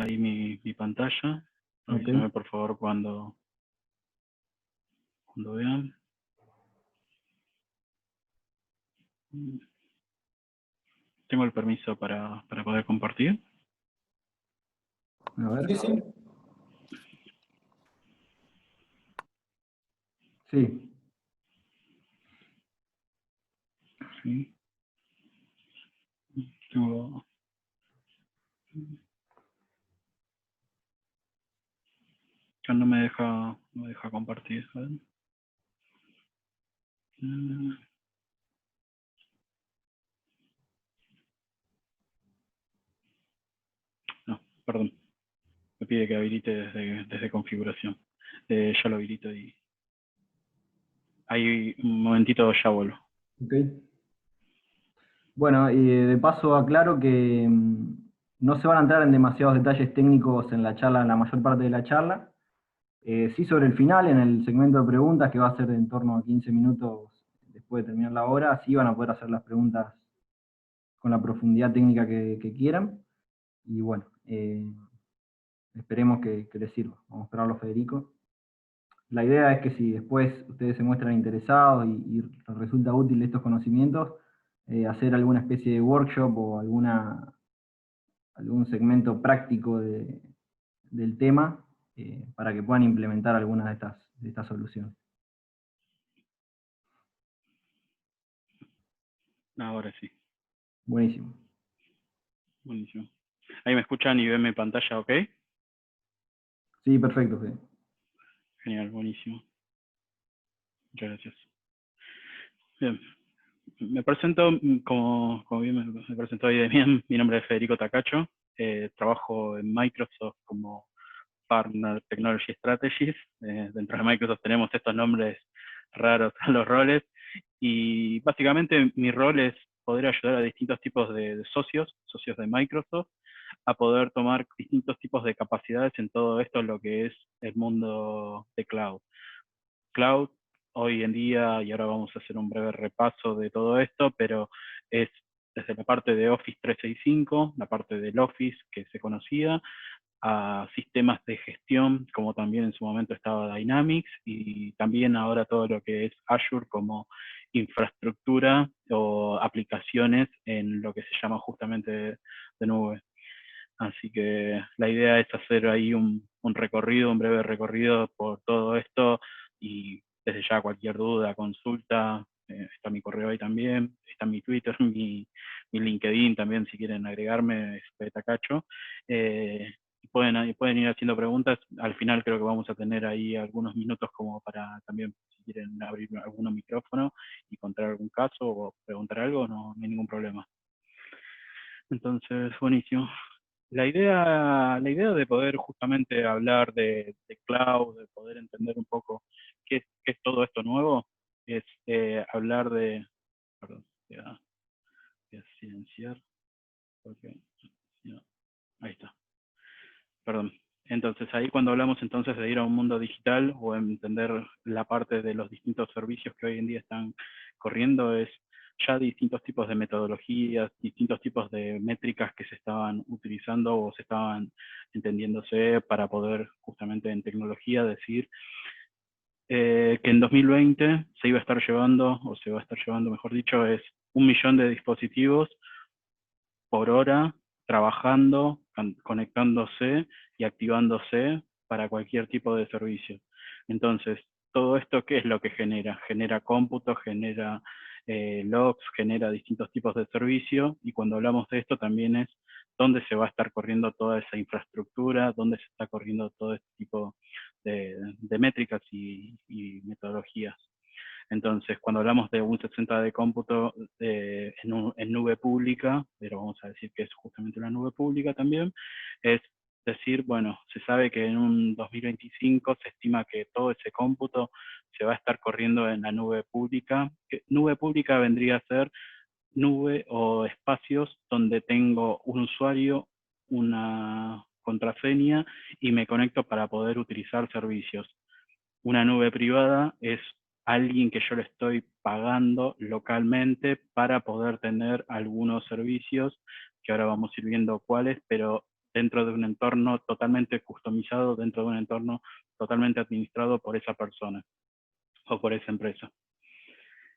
ahí mi pantalla. Ok. Avísame por favor cuando vean. Tengo el permiso para poder compartir. A ver. Sí, sí. Sí. Sí. Tengo... Ya no me deja compartir. ¿Sabes? No, perdón. Me pide que habilite desde configuración. Ya lo habilito y... Ahí un momentito ya vuelvo. Ok. Bueno, y de paso aclaro que no se van a entrar en demasiados detalles técnicos en la charla, en la mayor parte de la charla. Sí, sobre el final, en el segmento de preguntas, que va a ser en torno a 15 minutos después de terminar la hora, sí van a poder hacer las preguntas con la profundidad técnica que quieran. Y bueno, esperemos que les sirva. Vamos a esperarlo, Federico. La idea es que si después ustedes se muestran interesados y les resulta útil estos conocimientos, hacer alguna especie de workshop o algún segmento práctico del tema para que puedan implementar algunas de estas soluciones. Ahora sí. Buenísimo. Buenísimo. Ahí me escuchan y ven mi pantalla, ¿ok? Sí, perfecto, Fede. Genial, buenísimo. Muchas gracias. Bien. Me presento, como bien me presentó ahí de bien, mi nombre es Federico Tacacho. Trabajo en Microsoft como Partner Technology Strategies. Dentro de Microsoft tenemos estos nombres raros a los roles. Y básicamente mi rol es poder ayudar a distintos tipos de socios de Microsoft, a poder tomar distintos tipos de capacidades en todo esto, lo que es el mundo de cloud. Cloud, hoy en día, y ahora vamos a hacer un breve repaso de todo esto, pero es desde la parte de Office 365, la parte del Office que se conocía, a sistemas de gestión, como también en su momento estaba Dynamics, y también ahora todo lo que es Azure como infraestructura o aplicaciones en lo que se llama justamente de nube. Así que la idea es hacer ahí un recorrido, un breve recorrido por todo esto, y desde ya cualquier duda, consulta, está mi correo ahí también, está mi Twitter, mi LinkedIn también, si quieren agregarme, es Petacacho. Pueden ir haciendo preguntas. Al final creo que vamos a tener ahí algunos minutos como para también, si quieren abrir algún micrófono y contar algún caso o preguntar algo, no hay ningún problema. Entonces, buenísimo. La idea de poder justamente hablar de cloud, de poder entender un poco qué es todo esto nuevo, es hablar de... Perdón, voy a silenciar, porque... no, ahí está. Perdón. Entonces, ahí cuando hablamos entonces de ir a un mundo digital o entender la parte de los distintos servicios que hoy en día están corriendo, es ya distintos tipos de metodologías, distintos tipos de métricas que se estaban utilizando o se estaban entendiéndose para poder justamente en tecnología decir que en 2020 se iba a estar llevando, o se va a estar llevando, mejor dicho, es 1 millón de dispositivos por hora trabajando, conectándose y activándose para cualquier tipo de servicio. Entonces, todo esto, ¿qué es lo que genera? Genera cómputo, genera logs, genera distintos tipos de servicio, y cuando hablamos de esto también es dónde se va a estar corriendo toda esa infraestructura, dónde se está corriendo todo este tipo de métricas y metodologías. Entonces, cuando hablamos de un 60 de cómputo en nube pública, pero vamos a decir que es justamente una nube pública también, es decir, bueno, se sabe que en un 2025 se estima que todo ese cómputo se va a estar corriendo en la nube pública. Nube pública vendría a ser nube o espacios donde tengo un usuario, una contraseña y me conecto para poder utilizar servicios. Una nube privada es alguien que yo le estoy pagando localmente para poder tener algunos servicios, que ahora vamos a ir viendo cuáles, pero dentro de un entorno totalmente customizado, dentro de un entorno totalmente administrado por esa persona o por esa empresa.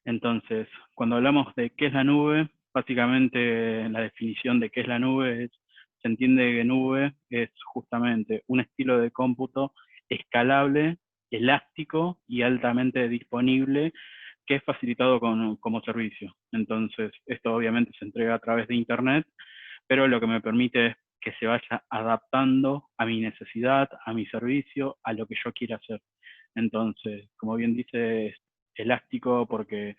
Entonces, cuando hablamos de qué es la nube, básicamente la definición de qué es la nube se entiende que nube es justamente un estilo de cómputo escalable, elástico y altamente disponible que es facilitado como servicio. Entonces, esto obviamente se entrega a través de Internet, pero lo que me permite es que se vaya adaptando a mi necesidad, a mi servicio, a lo que yo quiera hacer. Entonces, como bien dice, es elástico porque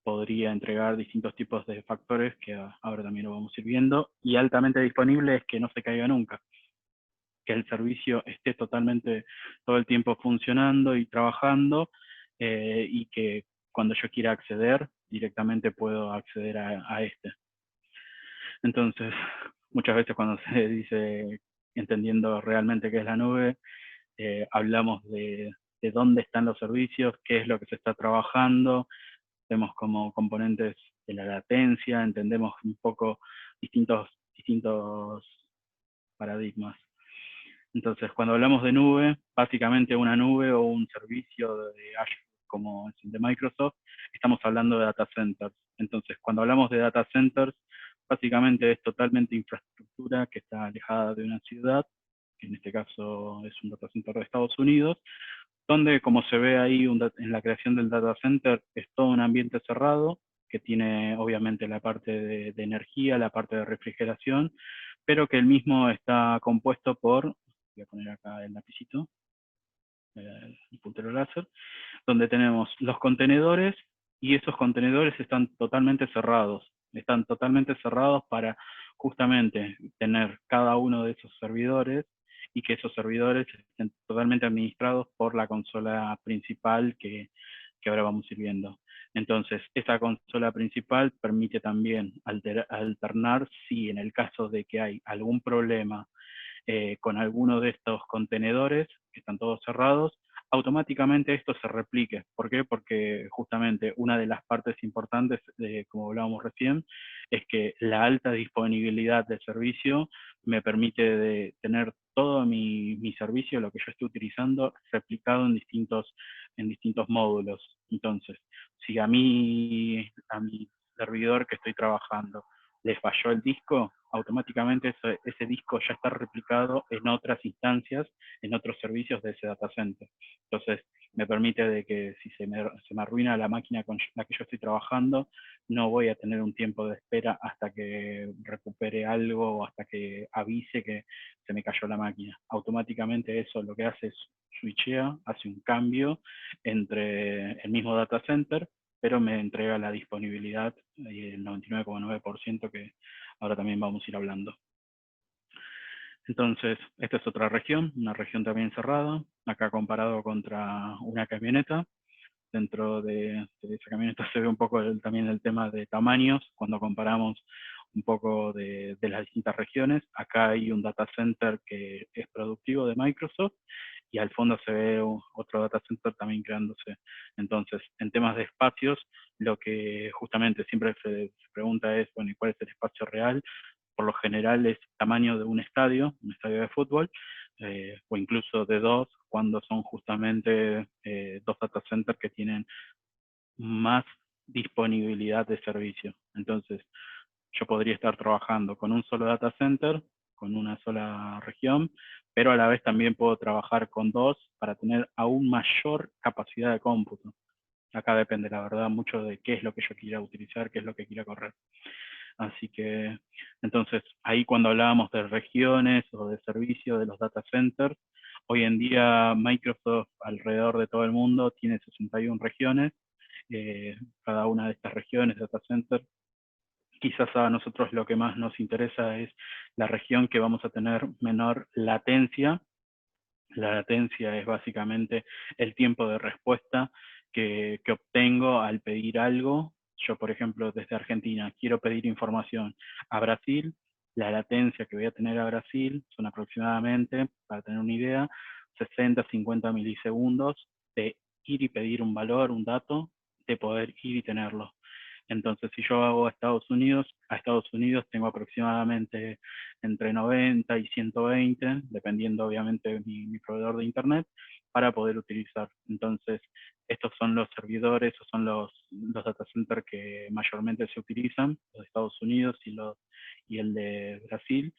podría entregar distintos tipos de factores, que ahora también lo vamos a ir viendo, y altamente disponible es que no se caiga nunca, que el servicio esté totalmente todo el tiempo funcionando y trabajando, y que cuando yo quiera acceder, directamente puedo acceder a este. Entonces, muchas veces cuando se dice entendiendo realmente qué es la nube, hablamos de dónde están los servicios, qué es lo que se está trabajando, vemos como componentes de la latencia, entendemos un poco distintos paradigmas. Entonces, cuando hablamos de nube, básicamente una nube o un servicio de Azure como es el de Microsoft, estamos hablando de data centers. Entonces, cuando hablamos de data centers, básicamente es totalmente infraestructura que está alejada de una ciudad, que en este caso es un data center de Estados Unidos, donde, como se ve ahí en la creación del data center, es todo un ambiente cerrado, que tiene obviamente la parte de energía, la parte de refrigeración, pero que el mismo está compuesto por, voy a poner acá el lapicito, el puntero láser, donde tenemos los contenedores, y esos contenedores están totalmente cerrados para justamente tener cada uno de esos servidores y que esos servidores estén totalmente administrados por la consola principal que ahora vamos a ir viendo. Entonces, esta consola principal permite también alternar si en el caso de que hay algún problema con alguno de estos contenedores, que están todos cerrados, automáticamente esto se replique. ¿Por qué? Porque justamente una de las partes importantes, como hablábamos recién, es que la alta disponibilidad del servicio me permite de tener todo mi servicio, lo que yo estoy utilizando, replicado en distintos módulos. Entonces, si a mi servidor que estoy trabajando le falló el disco, automáticamente ese disco ya está replicado en otras instancias, en otros servicios de ese data center. Entonces, me permite de que si se me arruina la máquina con la que yo estoy trabajando, no voy a tener un tiempo de espera hasta que recupere algo o hasta que avise que se me cayó la máquina. Automáticamente eso lo que hace es switchea, hace un cambio entre el mismo data center, pero me entrega la disponibilidad y el 99,9% que ahora también vamos a ir hablando. Entonces, esta es otra región, una región también cerrada, acá comparado contra una camioneta. Dentro de esa camioneta se ve un poco también el tema de tamaños, cuando comparamos un poco de las distintas regiones. Acá hay un data center que es productivo de Microsoft, y al fondo se ve otro data center también creándose. Entonces, en temas de espacios, lo que justamente siempre se pregunta es, bueno, ¿y cuál es el espacio real? Por lo general es tamaño de un estadio de fútbol, o incluso de dos, cuando son justamente dos data centers que tienen más disponibilidad de servicio. Entonces, yo podría estar trabajando con un solo data center, con una sola región, pero a la vez también puedo trabajar con dos para tener aún mayor capacidad de cómputo. Acá depende, la verdad, mucho de qué es lo que yo quiera utilizar, qué es lo que quiera correr. Así que, entonces, ahí cuando hablábamos de regiones o de servicio de los data centers, hoy en día Microsoft alrededor de todo el mundo tiene 61 regiones. Cada una de estas regiones, data centers, quizás a nosotros lo que más nos interesa es la región que vamos a tener menor latencia. La latencia es básicamente el tiempo de respuesta que obtengo al pedir algo. Yo, por ejemplo, desde Argentina, quiero pedir información a Brasil. La latencia que voy a tener a Brasil son aproximadamente, para tener una idea, 60, 50 milisegundos de ir y pedir un valor, un dato, de poder ir y tenerlo. Entonces, si yo hago a Estados Unidos tengo aproximadamente entre 90 y 120, dependiendo obviamente de mi proveedor de Internet, para poder utilizar. Entonces, estos son los servidores o son los data centers que mayormente se utilizan, los de Estados Unidos y el de Brasil,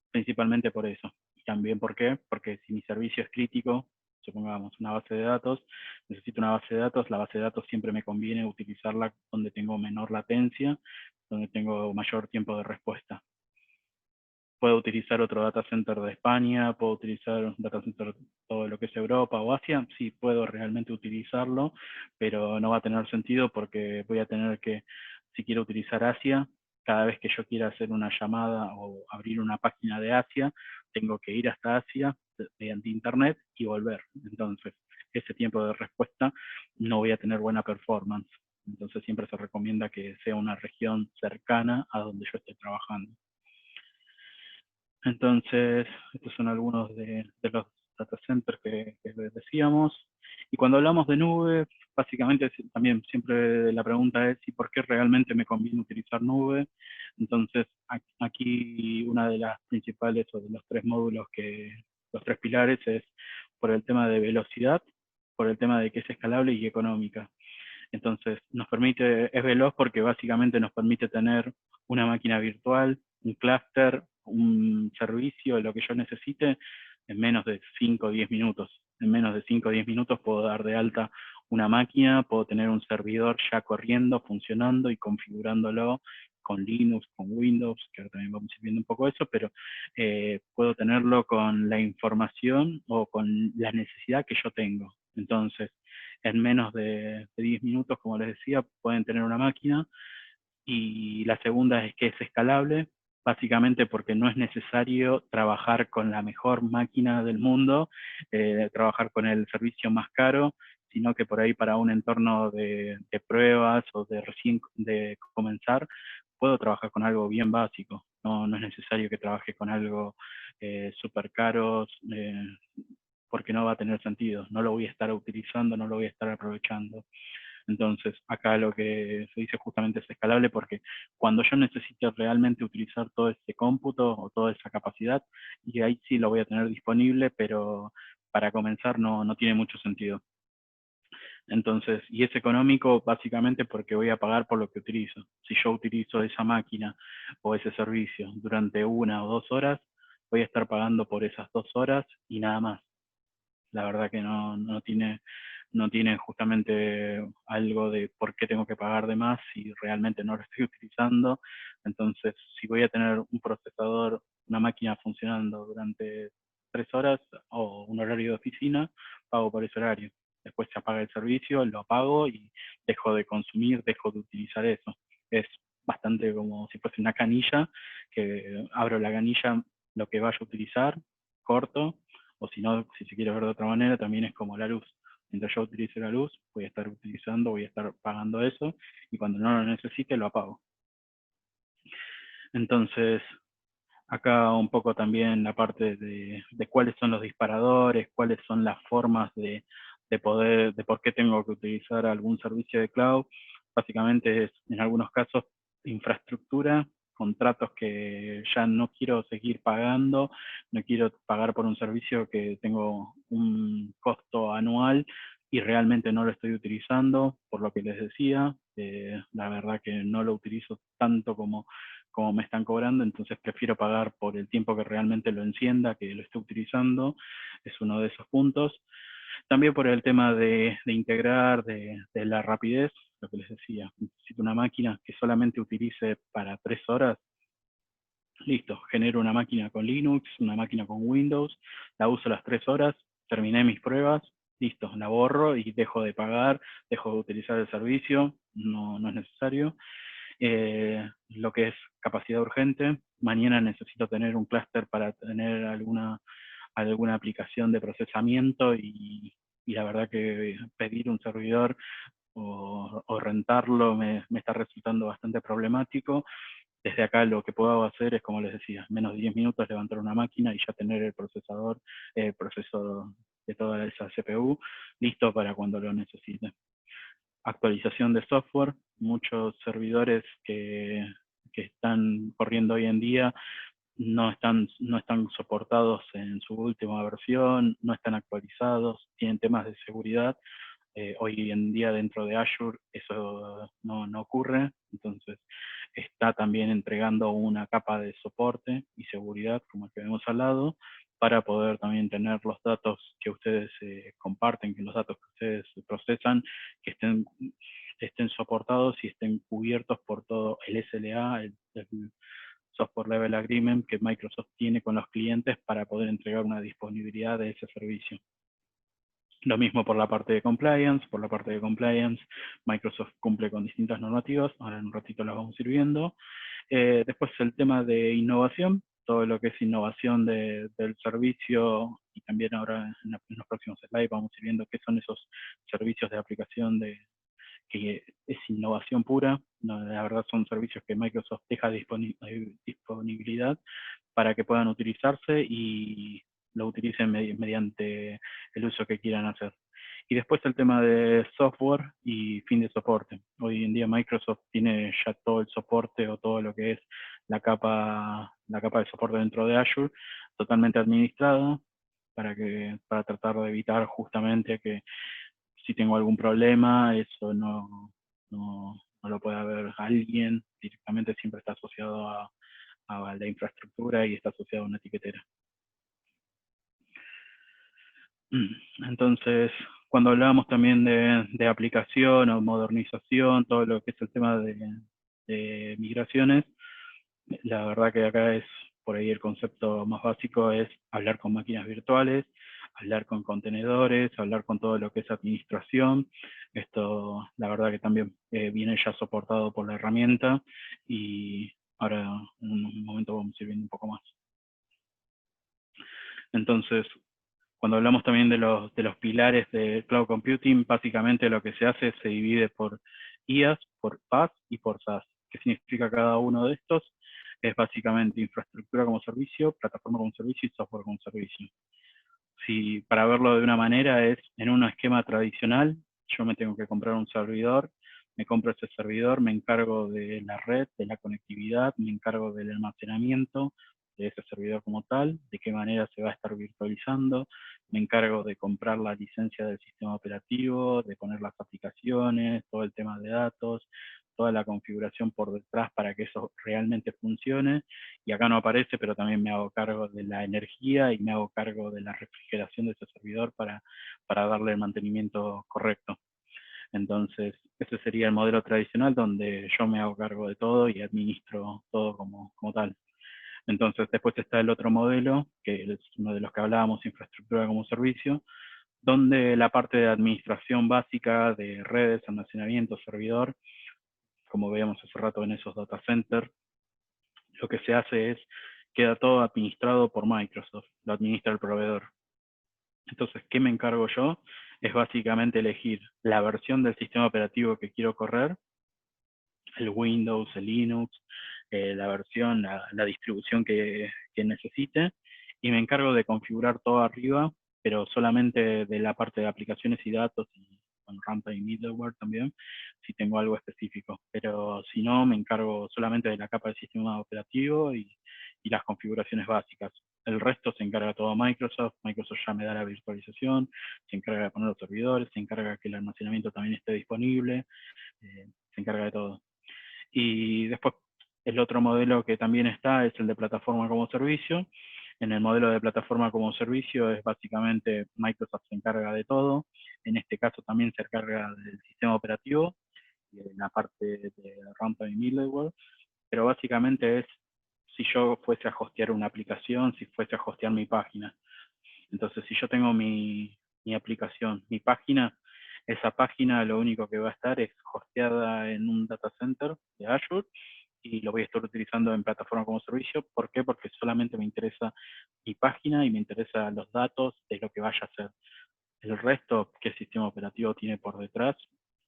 principalmente por eso. Y también, ¿por qué? Porque si mi servicio es crítico, supongamos una base de datos, necesito una base de datos, la base de datos siempre me conviene utilizarla donde tengo menor latencia, donde tengo mayor tiempo de respuesta. Puedo utilizar otro data center de España, puedo utilizar un data center de todo lo que es Europa o Asia, sí puedo realmente utilizarlo, pero no va a tener sentido porque voy a tener que, si quiero utilizar Asia, cada vez que yo quiera hacer una llamada o abrir una página de Asia, tengo que ir hasta Asia mediante internet y volver. Entonces, ese tiempo de respuesta no voy a tener buena performance. Entonces siempre se recomienda que sea una región cercana a donde yo esté trabajando. Entonces, estos son algunos de los data centers que decíamos. Y cuando hablamos de nube, básicamente también siempre la pregunta es, ¿y por qué realmente me conviene utilizar nube? Entonces, aquí una de las principales o de los tres módulos los tres pilares es por el tema de velocidad, por el tema de que es escalable y económica. Entonces, es veloz porque básicamente nos permite tener una máquina virtual, un clúster, un servicio, lo que yo necesite, en menos de 5 o 10 minutos. En menos de 5 o 10 minutos puedo dar de alta una máquina, puedo tener un servidor ya corriendo, funcionando y configurándolo con Linux, con Windows, que ahora también vamos a ir viendo un poco eso, pero puedo tenerlo con la información o con la necesidad que yo tengo. Entonces, en menos de 10 minutos, como les decía, pueden tener una máquina. Y la segunda es que es escalable, básicamente porque no es necesario trabajar con la mejor máquina del mundo, trabajar con el servicio más caro, sino que por ahí para un entorno de pruebas o de recién de comenzar, puedo trabajar con algo bien básico. No es necesario que trabaje con algo súper caro, porque no va a tener sentido. No lo voy a estar utilizando, no lo voy a estar aprovechando. Entonces, acá lo que se dice justamente es escalable porque cuando yo necesite realmente utilizar todo ese cómputo o toda esa capacidad, y ahí sí lo voy a tener disponible, pero para comenzar no tiene mucho sentido. Entonces, y es económico básicamente porque voy a pagar por lo que utilizo. Si yo utilizo esa máquina o ese servicio durante 1 o 2 horas, voy a estar pagando por esas 2 horas y nada más. La verdad que no tiene justamente algo de por qué tengo que pagar de más si realmente no lo estoy utilizando. Entonces, si voy a tener un procesador, una máquina funcionando durante 3 horas o un horario de oficina, pago por ese horario. Después se apaga el servicio, lo apago y dejo de consumir, dejo de utilizar eso. Es bastante como si fuese una canilla, que abro la canilla, lo que vaya a utilizar, corto, o si no, si se quiere ver de otra manera, también es como la luz. Mientras yo utilice la luz, voy a estar utilizando, voy a estar pagando eso, y cuando no lo necesite, lo apago. Entonces, acá un poco también la parte de cuáles son los disparadores, cuáles son las formas de por qué tengo que utilizar algún servicio de cloud. Básicamente es, en algunos casos, infraestructura, contratos que ya no quiero seguir pagando, no quiero pagar por un servicio que tengo un costo anual y realmente no lo estoy utilizando, por lo que les decía, la verdad que no lo utilizo tanto como me están cobrando, entonces prefiero pagar por el tiempo que realmente lo encienda, que lo esté utilizando, es uno de esos puntos. También por el tema de integrar, de la rapidez, lo que les decía, necesito una máquina que solamente utilice para 3 horas, listo, genero una máquina con Linux, una máquina con Windows, la uso las 3 horas, terminé mis pruebas, listo, la borro y dejo de pagar, dejo de utilizar el servicio, no es necesario. Lo que es capacidad urgente. Mañana necesito tener un clúster para tener alguna aplicación de procesamiento y la verdad que pedir un servidor o rentarlo me está resultando bastante problemático. Desde acá lo que puedo hacer es, como les decía, menos de 10 minutos levantar una máquina y ya tener el procesador, proceso de toda esa CPU listo para cuando lo necesite. actualización de software. Muchos servidores que están corriendo hoy en día no están soportados en su última versión, no están actualizados, tienen temas de seguridad. Hoy en día dentro de Azure eso no ocurre, entonces está también entregando una capa de soporte y seguridad, como el que vemos al lado, para poder también tener los datos que ustedes comparten, que los datos que ustedes procesan, que estén soportados y estén cubiertos por todo el SLA, el Software Level Agreement que Microsoft tiene con los clientes para poder entregar una disponibilidad de ese servicio. Lo mismo por la parte de compliance. Por la parte de compliance, Microsoft cumple con distintas normativas. Ahora en un ratito las vamos a ir viendo. Después el tema de innovación. Todo lo que es innovación del servicio, y también ahora en los próximos slides vamos a ir viendo qué son esos servicios de aplicación que es innovación pura. No, la verdad son servicios que Microsoft deja disponibilidad para que puedan utilizarse y lo utilicen mediante el uso que quieran hacer. Y después el tema de software y fin de soporte. Hoy en día Microsoft tiene ya todo el soporte o todo lo que es la capa de soporte dentro de Azure totalmente administrada para tratar de evitar justamente que si tengo algún problema, eso no lo puede ver alguien, directamente siempre está asociado a la infraestructura y está asociado a una etiquetera. Entonces, cuando hablábamos también de aplicación o modernización, todo lo que es el tema de migraciones, la verdad que acá es por ahí el concepto más básico es hablar con máquinas virtuales, hablar con contenedores, hablar con todo lo que es administración. Esto, la verdad que también viene ya soportado por la herramienta y ahora en un momento vamos a ir viendo un poco más. Entonces, cuando hablamos también de los pilares de Cloud Computing, básicamente lo que se hace es se divide por IaaS, por PaaS y por SaaS. ¿Qué significa cada uno de estos? Es básicamente infraestructura como servicio, plataforma como servicio y software como servicio. Si para verlo de una manera es en un esquema tradicional, yo me tengo que comprar un servidor, me compro ese servidor, me encargo de la red, de la conectividad, me encargo del almacenamiento de ese servidor como tal, de qué manera se va a estar virtualizando, me encargo de comprar la licencia del sistema operativo, de poner las aplicaciones, todo el tema de datos, toda la configuración por detrás para que eso realmente funcione, y acá no aparece, pero también me hago cargo de la energía y me hago cargo de la refrigeración de ese servidor para darle el mantenimiento correcto. Entonces, ese sería el modelo tradicional donde yo me hago cargo de todo y administro todo como tal. Entonces, después está el otro modelo, que es uno de los que hablábamos, infraestructura como servicio, donde la parte de administración básica de redes, almacenamiento, servidor, como veíamos hace rato en esos data centers, lo que se hace es, queda todo administrado por Microsoft, lo administra el proveedor. Entonces, ¿qué me encargo yo? Es básicamente elegir la versión del sistema operativo que quiero correr, el Windows, el Linux, la versión, la distribución que necesite, y me encargo de configurar todo arriba, pero solamente de la parte de aplicaciones y datos, y con runtime y middleware también, si tengo algo específico. Pero si no, me encargo solamente de la capa del sistema operativo y las configuraciones básicas. El resto se encarga todo Microsoft. Microsoft ya me da la virtualización, se encarga de poner los servidores, se encarga de que el almacenamiento también esté disponible, se encarga de todo. Y después el otro modelo que también está es el de plataforma como servicio. En el modelo de plataforma como servicio es básicamente Microsoft se encarga de todo. En este caso también se encarga del sistema operativo, y de la parte de runtime y middleware, pero básicamente es si yo fuese a hostear una aplicación, si fuese a hostear mi página. Entonces, si yo tengo mi aplicación, mi página, esa página lo único que va a estar es hosteada en un data center de Azure y lo voy a estar utilizando en plataforma como servicio. ¿Por qué? Porque solamente me interesa mi página y me interesan los datos de lo que vaya a hacer. El resto, qué sistema operativo tiene por detrás,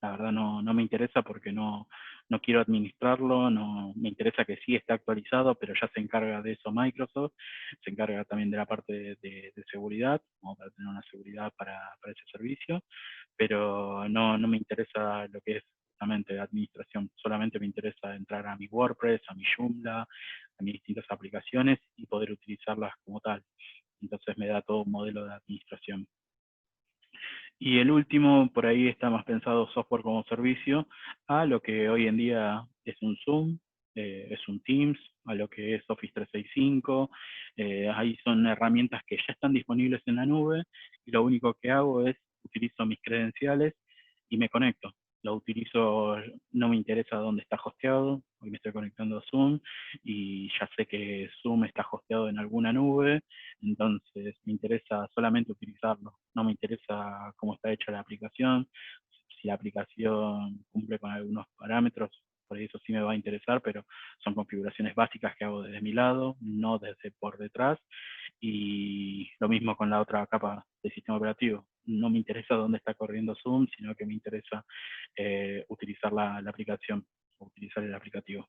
la verdad no me interesa porque no quiero administrarlo, no me interesa que sí esté actualizado, pero ya se encarga de eso Microsoft, se encarga también de la parte de seguridad, como para tener una seguridad para ese servicio, pero no me interesa lo que es justamente administración, solamente me interesa entrar a mi WordPress, a mi Joomla, a mis distintas aplicaciones y poder utilizarlas como tal. Entonces me da todo un modelo de administración. Y el último, por ahí está más pensado software como servicio, a lo que hoy en día es un Zoom, es un Teams, a lo que es Office 365. Ahí son herramientas que ya están disponibles en la nube, y lo único que hago es utilizo mis credenciales y me conecto. Lo utilizo, no me interesa dónde está hosteado, hoy me estoy conectando a Zoom, y ya sé que Zoom está hosteado en alguna nube, entonces me interesa solamente utilizarlo, no me interesa cómo está hecha la aplicación, si la aplicación cumple con algunos parámetros, por eso sí me va a interesar, pero son configuraciones básicas que hago desde mi lado, no desde por detrás, y lo mismo con la otra capa del sistema operativo. No me interesa dónde está corriendo Zoom, sino que me interesa utilizar la aplicación, utilizar el aplicativo.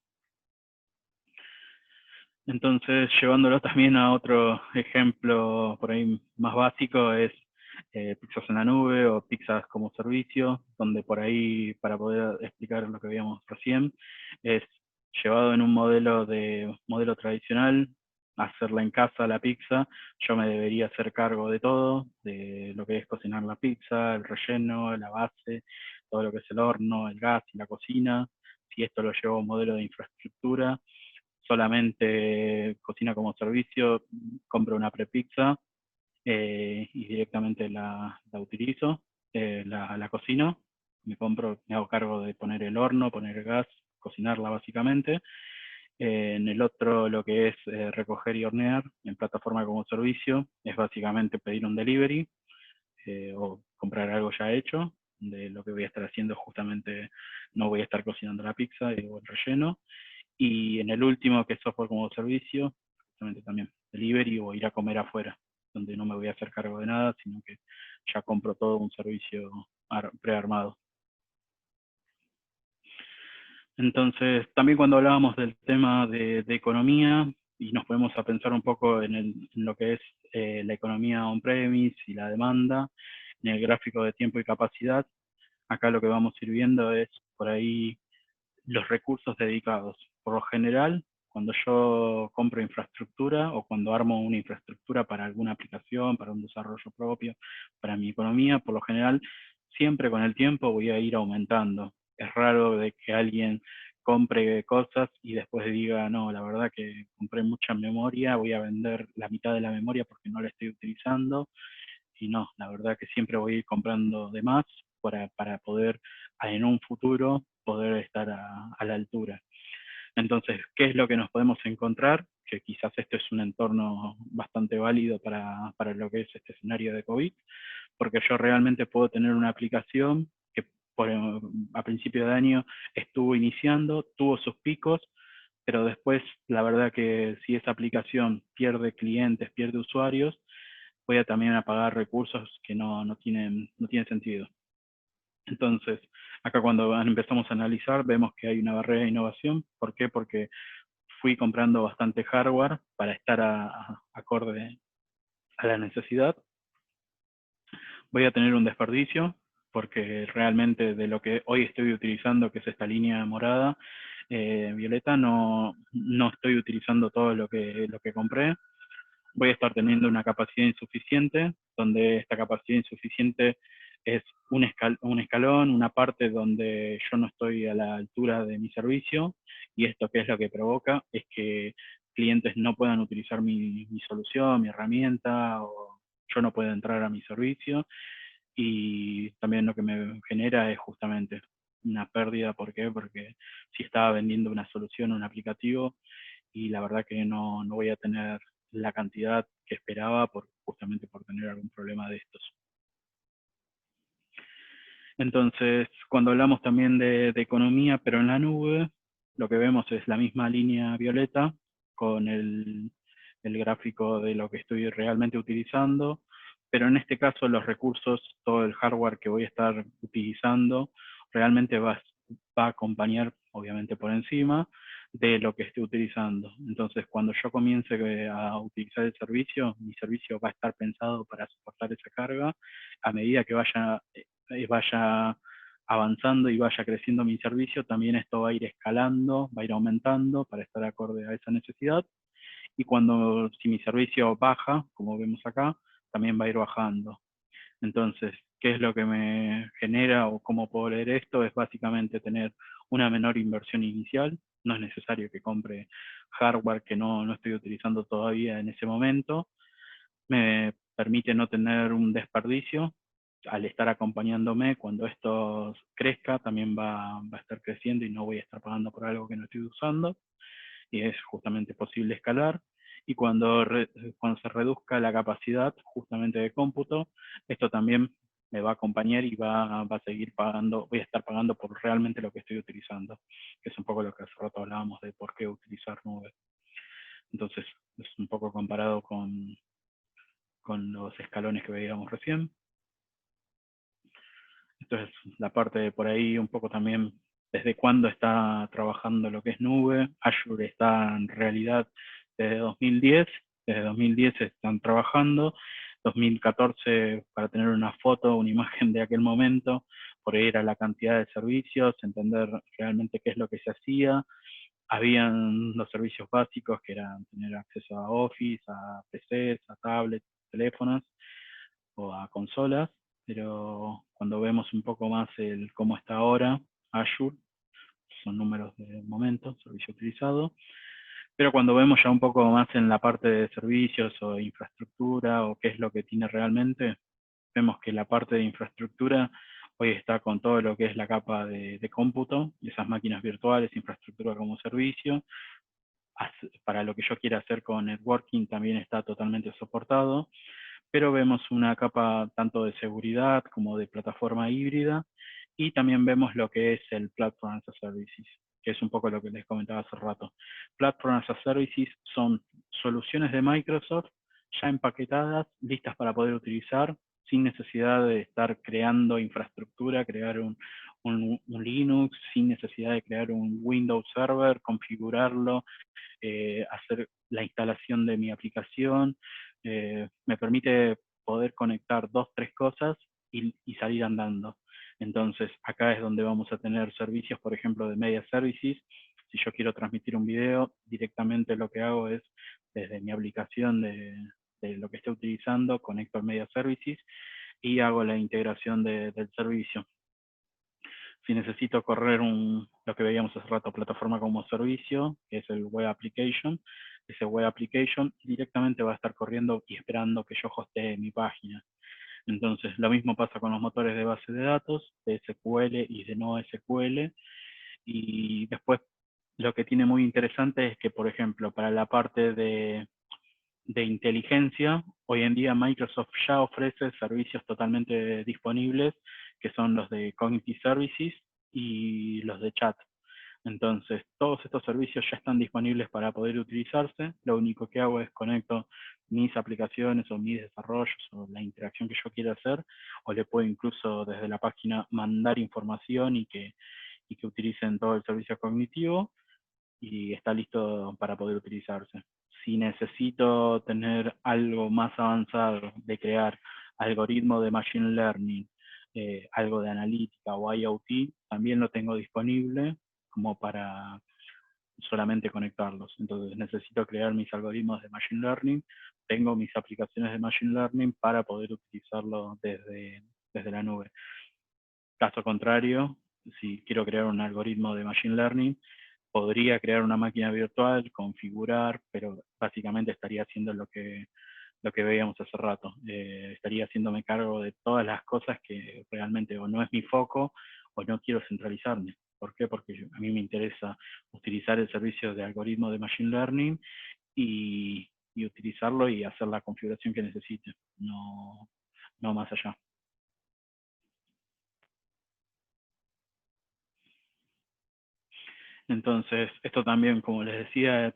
Entonces, llevándolo también a otro ejemplo por ahí más básico, es pizzas en la nube o pizzas como servicio, donde por ahí, para poder explicar lo que veíamos recién, es llevado en un modelo tradicional, hacerla en casa la pizza, yo me debería hacer cargo de todo, de lo que es cocinar la pizza, el relleno, la base, todo lo que es el horno, el gas y la cocina. Si esto lo llevo a un modelo de infraestructura, solamente cocina como servicio, compro una prepizza y directamente la utilizo, la cocino, me hago cargo de poner el horno, poner el gas, cocinarla básicamente. En el otro, lo que es recoger y hornear en plataforma como servicio, es básicamente pedir un delivery o comprar algo ya hecho. De lo que voy a estar haciendo, justamente no voy a estar cocinando la pizza o el relleno. Y en el último, que es software como servicio, justamente también delivery o ir a comer afuera, donde no me voy a hacer cargo de nada, sino que ya compro todo un servicio prearmado. Entonces, también cuando hablábamos del tema de economía, y nos ponemos a pensar un poco en lo que es la economía on-premise y la demanda, en el gráfico de tiempo y capacidad, acá lo que vamos a ir viendo es por ahí los recursos dedicados. Por lo general, cuando yo compro infraestructura o cuando armo una infraestructura para alguna aplicación, para un desarrollo propio, para mi economía, por lo general, siempre con el tiempo voy a ir aumentando. Es raro de que alguien compre cosas y después diga, no, la verdad que compré mucha memoria, voy a vender la mitad de la memoria porque no la estoy utilizando. Y no, la verdad que siempre voy a ir comprando de más para poder en un futuro poder estar a la altura. Entonces, ¿qué es lo que nos podemos encontrar? Que quizás este es un entorno bastante válido para lo que es este escenario de COVID, porque yo realmente puedo tener una aplicación que a principio de año estuvo iniciando, tuvo sus picos, pero después la verdad que si esa aplicación pierde clientes, pierde usuarios, voy a también a pagar recursos que no tienen sentido. Entonces, acá cuando empezamos a analizar, vemos que hay una barrera de innovación. ¿Por qué? Porque fui comprando bastante hardware para estar acorde a la necesidad. Voy a tener un desperdicio, porque realmente de lo que hoy estoy utilizando, que es esta línea morada, violeta, no estoy utilizando todo lo que compré. Voy a estar teniendo una capacidad insuficiente, donde esta capacidad insuficiente es un escalón, una parte donde yo no estoy a la altura de mi servicio, y esto qué es lo que provoca, es que clientes no puedan utilizar mi solución, mi herramienta, o yo no pueda entrar a mi servicio, y también lo que me genera es justamente una pérdida. ¿Por qué? Porque si estaba vendiendo una solución, un aplicativo, y la verdad que no voy a tener la cantidad que esperaba justamente por tener algún problema de estos. Entonces, cuando hablamos también de economía, pero en la nube, lo que vemos es la misma línea violeta con el gráfico de lo que estoy realmente utilizando, pero en este caso los recursos, todo el hardware que voy a estar utilizando, realmente va a acompañar, obviamente por encima, de lo que esté utilizando. Entonces, cuando yo comience a utilizar el servicio, mi servicio va a estar pensado para soportar esa carga. A medida que vaya vaya avanzando y vaya creciendo mi servicio, también esto va a ir escalando, va a ir aumentando para estar acorde a esa necesidad. Y si mi servicio baja, como vemos acá, también va a ir bajando. Entonces, ¿qué es lo que me genera o cómo puedo leer esto? Es básicamente tener una menor inversión inicial. No es necesario que compre hardware que no estoy utilizando todavía en ese momento. Me permite no tener un desperdicio. Al estar acompañándome, cuando esto crezca, también va a estar creciendo y no voy a estar pagando por algo que no estoy usando. Y es justamente posible escalar. Y cuando se reduzca la capacidad justamente de cómputo, esto también me va a acompañar y va a seguir pagando, voy a estar pagando por realmente lo que estoy utilizando, que es un poco lo que hace rato hablábamos de por qué utilizar nube. Entonces, es un poco comparado con los escalones que veíamos recién. Esto es la parte de por ahí un poco también desde cuándo está trabajando lo que es nube. Azure está en realidad desde 2010. Desde 2010 están trabajando. 2014, para tener una foto, una imagen de aquel momento, por ahí era la cantidad de servicios, entender realmente qué es lo que se hacía. Habían los servicios básicos que eran tener acceso a Office, a PCs, a tablets, teléfonos o a consolas, pero cuando vemos un poco más el cómo está ahora, Azure, son números de momento, servicio utilizado, pero cuando vemos ya un poco más en la parte de servicios o infraestructura o qué es lo que tiene realmente, vemos que la parte de infraestructura hoy está con todo lo que es la capa de cómputo, y esas máquinas virtuales, infraestructura como servicio. Para lo que yo quiera hacer con networking también está totalmente soportado, pero vemos una capa tanto de seguridad como de plataforma híbrida, y también vemos lo que es el Platform as a Services, que es un poco lo que les comentaba hace rato. Platform as a Services son soluciones de Microsoft ya empaquetadas, listas para poder utilizar, sin necesidad de estar creando infraestructura, crear un Linux, sin necesidad de crear un Windows Server, configurarlo, hacer la instalación de mi aplicación. Me permite poder conectar 2, 3 cosas y salir andando. Entonces, acá es donde vamos a tener servicios, por ejemplo, de media services. Si yo quiero transmitir un video, directamente lo que hago es, desde mi aplicación de lo que esté utilizando, conecto al media services y hago la integración del servicio. Si necesito correr lo que veíamos hace rato, plataforma como servicio, que es el web application, ese web application directamente va a estar corriendo y esperando que yo hostee mi página. Entonces, lo mismo pasa con los motores de base de datos, de SQL y de no SQL. Y después, lo que tiene muy interesante es que, por ejemplo, para la parte de inteligencia, hoy en día Microsoft ya ofrece servicios totalmente disponibles, que son los de Cognitive Services y los de chat. Entonces, todos estos servicios ya están disponibles para poder utilizarse. Lo único que hago es conecto mis aplicaciones o mis desarrollos o la interacción que yo quiera hacer, o le puedo incluso desde la página mandar información y que utilicen todo el servicio cognitivo, y está listo para poder utilizarse. Si necesito tener algo más avanzado de crear algoritmo de machine learning, algo de analítica o IoT, también lo tengo disponible como para solamente conectarlos. Entonces necesito crear mis algoritmos de machine learning, tengo mis aplicaciones de machine learning para poder utilizarlo desde la nube. Caso contrario, si quiero crear un algoritmo de machine learning, podría crear una máquina virtual, configurar, pero básicamente estaría haciendo lo que veíamos hace rato. Estaría haciéndome cargo de todas las cosas que realmente o no es mi foco o no quiero centralizarme. ¿Por qué? Porque a mí me interesa utilizar el servicio de algoritmo de machine learning y utilizarlo y hacer la configuración que necesite, no más allá. Entonces, esto también, como les decía,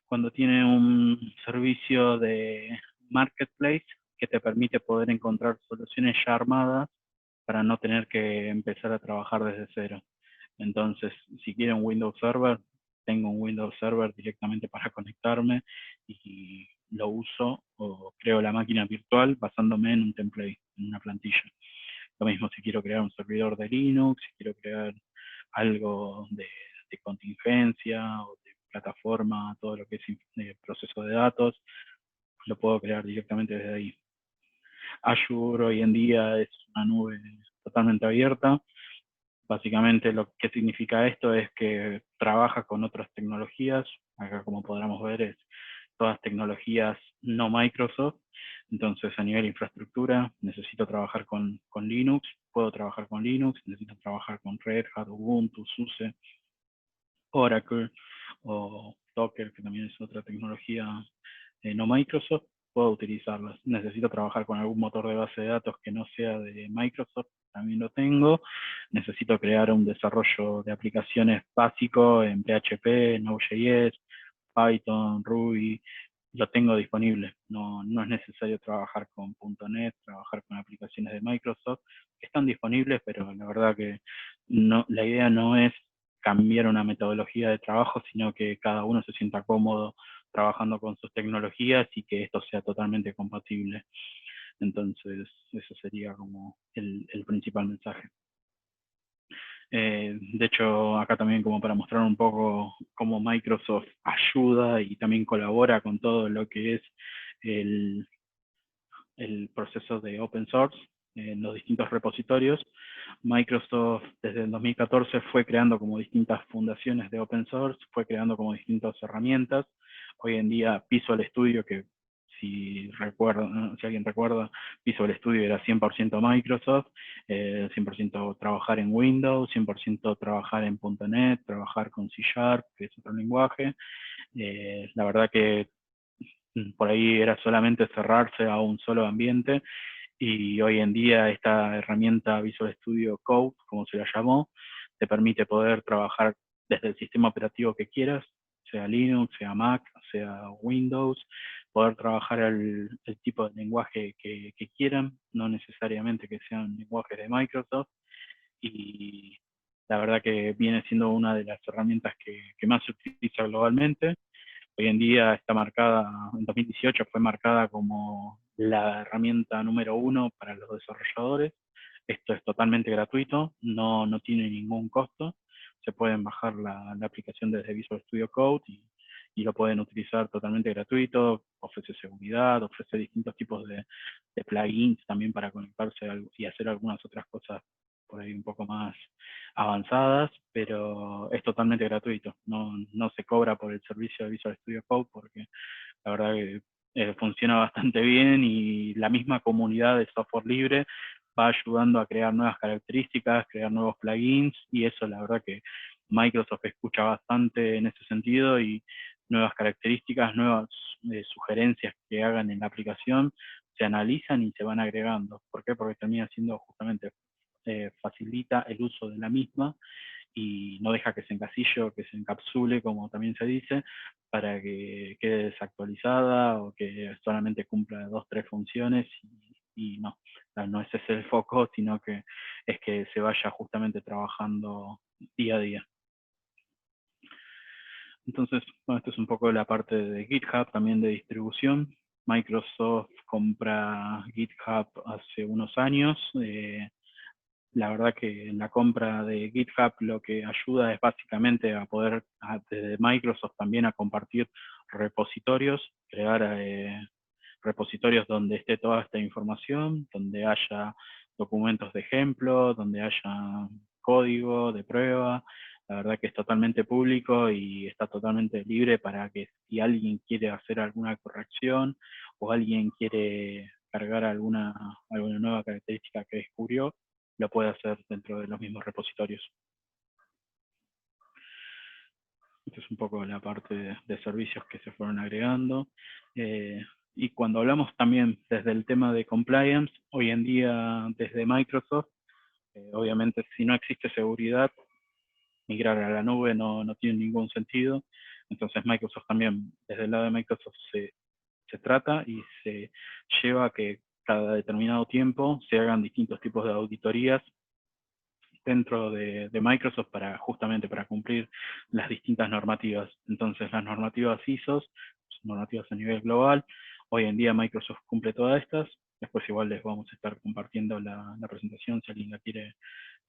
cuando tiene un servicio de marketplace que te permite poder encontrar soluciones ya armadas para no tener que empezar a trabajar desde cero. Entonces, si quiero un Windows Server, tengo un Windows Server directamente para conectarme y lo uso o creo la máquina virtual basándome en un template, en una plantilla. Lo mismo si quiero crear un servidor de Linux, si quiero crear algo de contingencia o de plataforma, todo lo que es proceso de datos, lo puedo crear directamente desde ahí. Azure hoy en día es una nube totalmente abierta. Básicamente lo que significa esto es que trabaja con otras tecnologías. Acá, como podremos ver, es todas tecnologías no Microsoft. Entonces, a nivel infraestructura, necesito trabajar con Linux, puedo trabajar con Linux, necesito trabajar con Red Hat, Ubuntu, SUSE, Oracle o Docker, que también es otra tecnología no Microsoft, puedo utilizarlas. Necesito trabajar con algún motor de base de datos que no sea de Microsoft, también lo tengo. Necesito crear un desarrollo de aplicaciones básico en PHP, Node.js, Python, Ruby, lo tengo disponible. No es necesario trabajar con .NET, trabajar con aplicaciones de Microsoft, que están disponibles, pero la verdad que no, la idea no es cambiar una metodología de trabajo, sino que cada uno se sienta cómodo trabajando con sus tecnologías y que esto sea totalmente compatible. Entonces, eso sería como el principal mensaje. De hecho, acá también como para mostrar un poco cómo Microsoft ayuda y también colabora con todo lo que es el proceso de open source en los distintos repositorios. Microsoft desde el 2014 fue creando como distintas fundaciones de open source, fue creando como distintas herramientas. Hoy en día Visual Studio, que si alguien recuerda, Visual Studio era 100% Microsoft, 100% trabajar en Windows, 100% trabajar en .NET, trabajar con C#, que es otro lenguaje. La verdad que por ahí era solamente cerrarse a un solo ambiente, y hoy en día esta herramienta Visual Studio Code, como se la llamó, te permite poder trabajar desde el sistema operativo que quieras, sea Linux, sea Mac, sea Windows, poder trabajar el tipo de lenguaje que quieran, no necesariamente que sean lenguajes de Microsoft, y la verdad que viene siendo una de las herramientas que más se utiliza globalmente. Hoy en día está marcada, en 2018 fue marcada como la herramienta número 1 para los desarrolladores. Esto es totalmente gratuito, no tiene ningún costo. Se pueden bajar la aplicación desde Visual Studio Code y lo pueden utilizar totalmente gratuito. Ofrece seguridad, ofrece distintos tipos de plugins también para conectarse y hacer algunas otras cosas por ahí un poco más avanzadas, pero es totalmente gratuito. No se cobra por el servicio de Visual Studio Code porque la verdad que funciona bastante bien, y la misma comunidad de software libre va ayudando a crear nuevas características, crear nuevos plugins, y eso la verdad que Microsoft escucha bastante en ese sentido, y nuevas características, nuevas sugerencias que hagan en la aplicación se analizan y se van agregando. ¿Por qué? Porque termina siendo justamente facilita el uso de la misma y no deja que se encasille o que se encapsule, como también se dice, para que quede desactualizada o que solamente cumpla 2 o 3 funciones y no ese es el foco, sino que es que se vaya justamente trabajando día a día. Entonces, bueno, esto es un poco la parte de GitHub, también de distribución. Microsoft compra GitHub hace unos años. La verdad que en la compra de GitHub lo que ayuda es básicamente a poder, desde Microsoft también, a compartir repositorios, crear repositorios donde esté toda esta información, donde haya documentos de ejemplo, donde haya código de prueba. La verdad que es totalmente público y está totalmente libre para que si alguien quiere hacer alguna corrección o alguien quiere cargar alguna nueva característica que descubrió, lo puede hacer dentro de los mismos repositorios. Esta es un poco la parte de servicios que se fueron agregando. Y cuando hablamos también desde el tema de compliance, hoy en día desde Microsoft, obviamente si no existe seguridad, migrar a la nube no tiene ningún sentido. Entonces Microsoft también, desde el lado de Microsoft se trata y se lleva a que cada determinado tiempo se hagan distintos tipos de auditorías dentro de Microsoft justamente para cumplir las distintas normativas. Entonces las normativas ISO normativas a nivel global. Hoy en día Microsoft cumple todas estas. Después igual les vamos a estar compartiendo la presentación si alguien la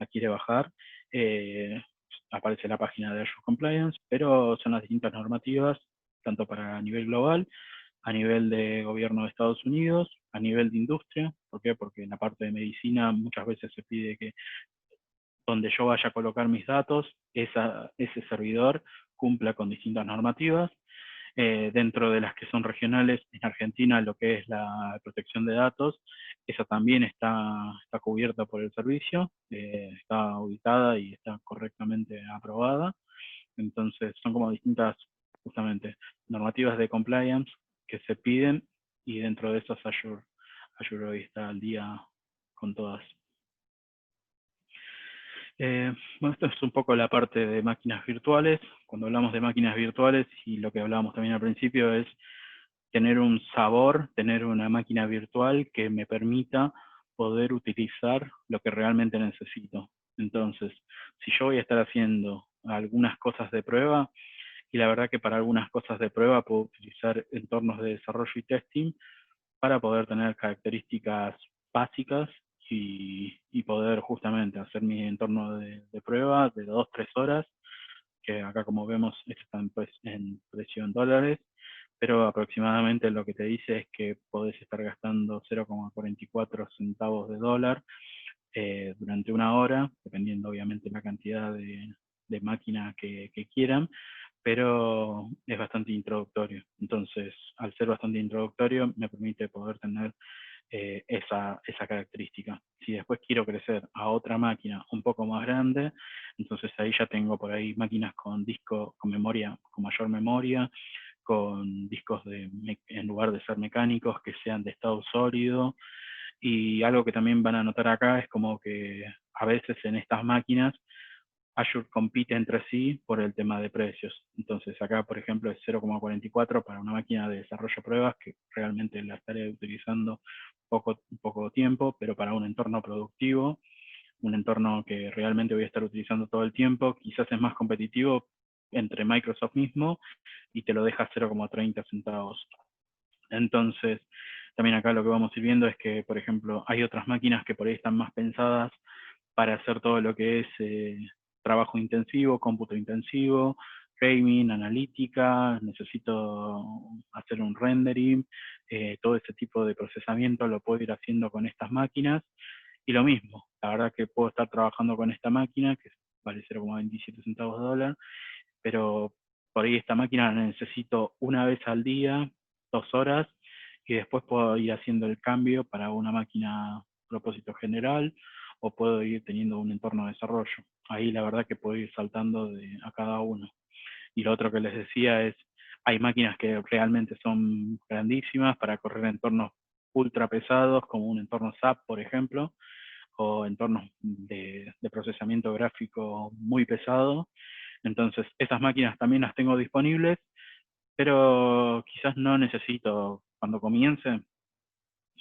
quiere bajar. Aparece la página de Azure Compliance, pero son las distintas normativas, tanto para nivel global, a nivel de gobierno de Estados Unidos, a nivel de industria. ¿Por qué? Porque en la parte de medicina muchas veces se pide que donde yo vaya a colocar mis datos, ese servidor cumpla con distintas normativas. Dentro de las que son regionales, en Argentina lo que es la protección de datos, esa también está cubierta por el servicio, está auditada y está correctamente aprobada. Entonces son como distintas, justamente, normativas de compliance que se piden, y dentro de esas Azure hoy está al día con todas. Bueno, esto es un poco la parte de máquinas virtuales. Cuando hablamos de máquinas virtuales, y lo que hablábamos también al principio, es tener un sabor, tener una máquina virtual que me permita poder utilizar lo que realmente necesito. Entonces, si yo voy a estar haciendo algunas cosas de prueba, y la verdad que para algunas cosas de prueba puedo utilizar entornos de desarrollo y testing para poder tener características básicas y poder justamente hacer mi entorno de prueba de 2-3 horas, que acá como vemos están pues en precio en dólares, pero aproximadamente lo que te dice es que podés estar gastando 0,44 centavos de dólar durante una hora, dependiendo obviamente la cantidad de máquina que quieran, pero es bastante introductorio. Entonces, al ser bastante introductorio, me permite poder tener esa característica. Si después quiero crecer a otra máquina un poco más grande, entonces ahí ya tengo por ahí máquinas con disco, con memoria, con mayor memoria, con discos en lugar de ser mecánicos, que sean de estado sólido. Y algo que también van a notar acá es como que a veces en estas máquinas Azure compite entre sí por el tema de precios. Entonces acá, por ejemplo, es 0,44 para una máquina de desarrollo de pruebas, que realmente la estaré utilizando poco tiempo, pero para un entorno productivo, un entorno que realmente voy a estar utilizando todo el tiempo, quizás es más competitivo entre Microsoft mismo y te lo deja 0,30 centavos. Entonces, también acá lo que vamos a ir viendo es que, por ejemplo, hay otras máquinas que por ahí están más pensadas para hacer todo lo que es trabajo intensivo, cómputo intensivo, gaming, analítica, necesito hacer un rendering, todo ese tipo de procesamiento lo puedo ir haciendo con estas máquinas. Y lo mismo, la verdad que puedo estar trabajando con esta máquina, que vale 0,27 centavos de dólar, pero por ahí esta máquina la necesito una vez al día, 2 horas, y después puedo ir haciendo el cambio para una máquina propósito general, o puedo ir teniendo un entorno de desarrollo. Ahí la verdad que puedo ir saltando a cada uno. Y lo otro que les decía es, hay máquinas que realmente son grandísimas para correr entornos ultra pesados, como un entorno SAP, por ejemplo, o entornos de procesamiento gráfico muy pesado. Entonces, esas máquinas también las tengo disponibles, pero quizás no necesito, cuando comience,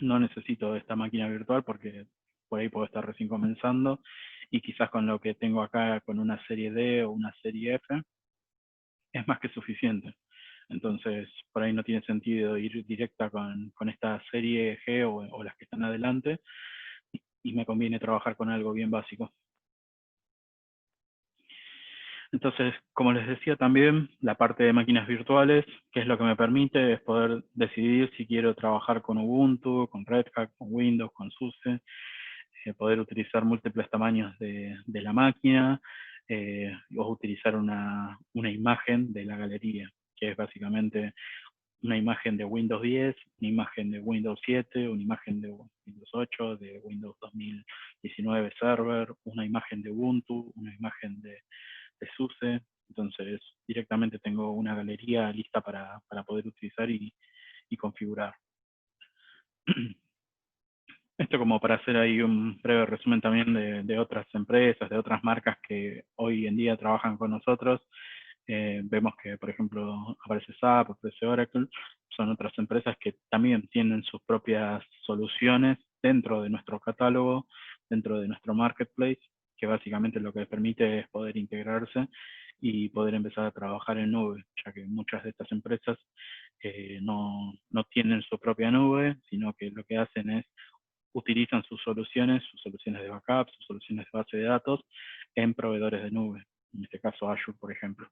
no necesito esta máquina virtual porque por ahí puedo estar recién comenzando, y quizás con lo que tengo acá, con una serie D o una serie F, es más que suficiente. Entonces, por ahí no tiene sentido ir directa con esta serie G o las que están adelante, y me conviene trabajar con algo bien básico. Entonces, como les decía también, la parte de máquinas virtuales, que es lo que me permite, es poder decidir si quiero trabajar con Ubuntu, con Red Hat, con Windows, con SUSE, poder utilizar múltiples tamaños de la máquina, o utilizar una imagen de la galería, que es básicamente una imagen de Windows 10, una imagen de Windows 7, una imagen de Windows 8, de Windows 2019 Server, una imagen de Ubuntu, una imagen de SUSE. Entonces directamente tengo una galería lista para poder utilizar y configurar. Esto como para hacer ahí un breve resumen también de otras empresas, de otras marcas que hoy en día trabajan con nosotros. Vemos que, por ejemplo, aparece SAP, aparece Oracle, son otras empresas que también tienen sus propias soluciones dentro de nuestro catálogo, dentro de nuestro marketplace, que básicamente lo que permite es poder integrarse y poder empezar a trabajar en nube, ya que muchas de estas empresas no tienen su propia nube, sino que lo que hacen es utilizan sus soluciones de backup, sus soluciones de base de datos en proveedores de nube, en este caso Azure, por ejemplo.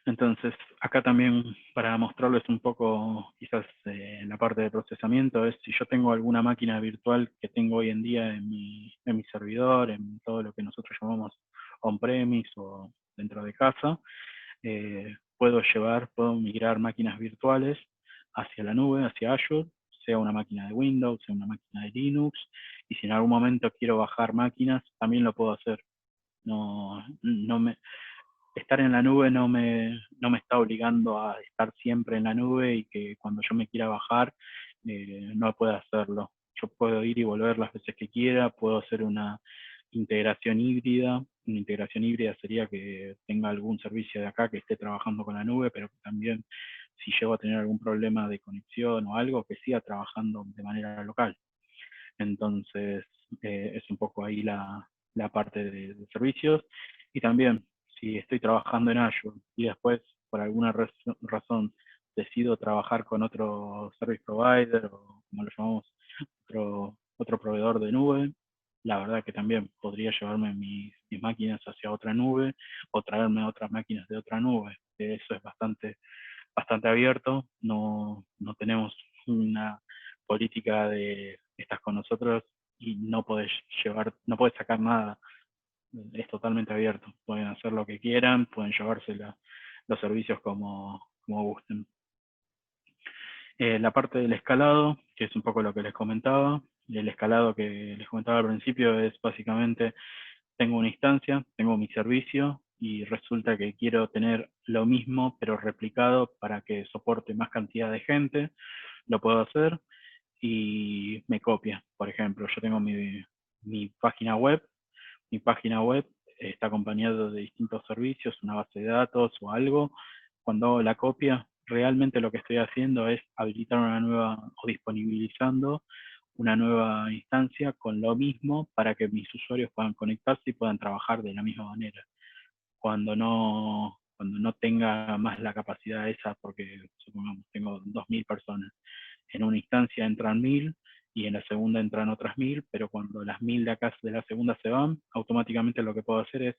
Entonces, acá también para mostrarles un poco, quizás en la parte de procesamiento, es si yo tengo alguna máquina virtual que tengo hoy en día en mi servidor, en todo lo que nosotros llamamos on-premise o dentro de casa, puedo migrar máquinas virtuales hacia la nube, hacia Azure, sea una máquina de Windows, sea una máquina de Linux, y si en algún momento quiero bajar máquinas, también lo puedo hacer. Estar en la nube no me está obligando a estar siempre en la nube y que cuando yo me quiera bajar no pueda hacerlo. Yo puedo ir y volver las veces que quiera, puedo hacer una integración híbrida. Una integración híbrida sería que tenga algún servicio de acá que esté trabajando con la nube, pero que también si llego a tener algún problema de conexión o algo, que siga trabajando de manera local. Entonces, es un poco ahí la parte de servicios. Y también, si estoy trabajando en Azure y después, por alguna razón, decido trabajar con otro service provider o como lo llamamos, otro proveedor de nube, la verdad que también podría llevarme mis máquinas hacia otra nube o traerme otras máquinas de otra nube. Eso es bastante abierto, no tenemos una política de estás con nosotros y no podés sacar nada, es totalmente abierto, pueden hacer lo que quieran, pueden llevarse los servicios como gusten. La parte del escalado, que es un poco lo que les comentaba, el escalado que les comentaba al principio es básicamente, tengo una instancia, tengo mi servicio y resulta que quiero tener lo mismo pero replicado para que soporte más cantidad de gente, lo puedo hacer y me copia. Por ejemplo, yo tengo mi página web, está acompañado de distintos servicios, una base de datos o algo. Cuando hago la copia, realmente lo que estoy haciendo es habilitar una nueva o disponibilizando una nueva instancia con lo mismo para que mis usuarios puedan conectarse y puedan trabajar de la misma manera. Cuando no tenga más la capacidad esa, porque supongamos tengo 2.000 personas, en una instancia entran 1.000 y en la segunda entran otras 1.000, pero cuando las 1.000 de acá de la segunda se van, automáticamente lo que puedo hacer es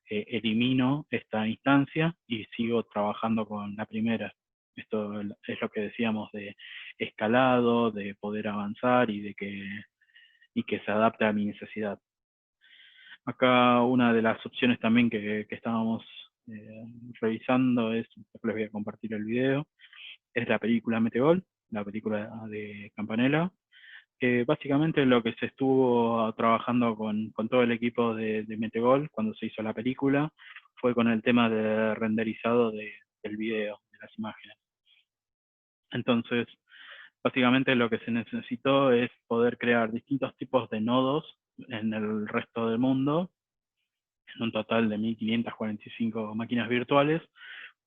elimino esta instancia y sigo trabajando con la primera. Esto es lo que decíamos de escalado, de poder avanzar y que se adapte a mi necesidad. Acá una de las opciones también que estábamos revisando es, les voy a compartir el video, es la película Metegol, la película de Campanella, que básicamente lo que se estuvo trabajando con todo el equipo de Metegol cuando se hizo la película fue con el tema de renderizado del video, de las imágenes. Entonces, básicamente lo que se necesitó es poder crear distintos tipos de nodos en el resto del mundo, en un total de 1.545 máquinas virtuales,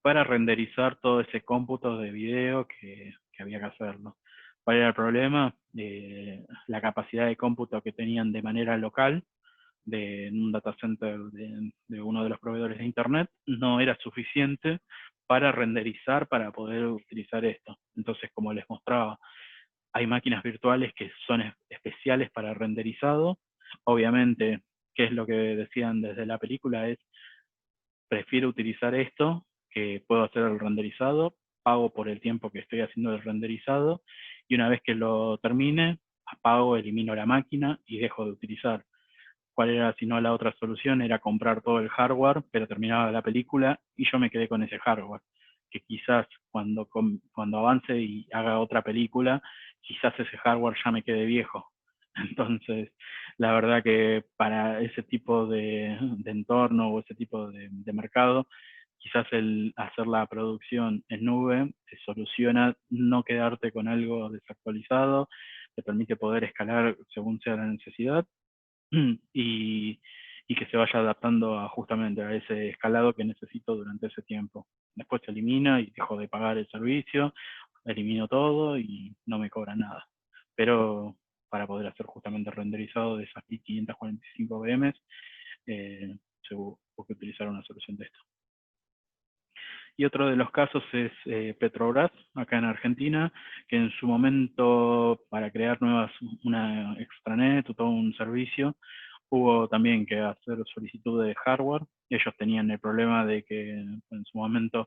para renderizar todo ese cómputo de video que había que hacerlo. ¿Cuál era el problema? La capacidad de cómputo que tenían de manera local, en un data center de uno de los proveedores de Internet, no era suficiente para renderizar, para poder utilizar esto. Entonces, como les mostraba, hay máquinas virtuales que son especiales para renderizado. Obviamente, ¿qué es lo que decían desde la película? Es, prefiero utilizar esto, que puedo hacer el renderizado, pago por el tiempo que estoy haciendo el renderizado, y una vez que lo termine, apago, elimino la máquina y dejo de utilizar. ¿Cuál era, si no, la otra solución? Era comprar todo el hardware, pero terminaba la película y yo me quedé con ese hardware. Que quizás cuando avance y haga otra película, quizás ese hardware ya me quede viejo. Entonces, la verdad que para ese tipo de entorno o ese tipo de mercado, quizás el hacer la producción en nube te soluciona no quedarte con algo desactualizado, te permite poder escalar según sea la necesidad y, que se vaya adaptando justamente a ese escalado que necesito durante ese tiempo. Después se elimina y dejo de pagar el servicio, elimino todo y no me cobra nada. Pero para poder hacer justamente el renderizado de esas 1.545 VMs, se hubo que utilizar una solución de esto. Y otro de los casos es Petrobras, acá en Argentina, que en su momento, para crear una extranet o todo un servicio, hubo también que hacer solicitud de hardware. Ellos tenían el problema de que en su momento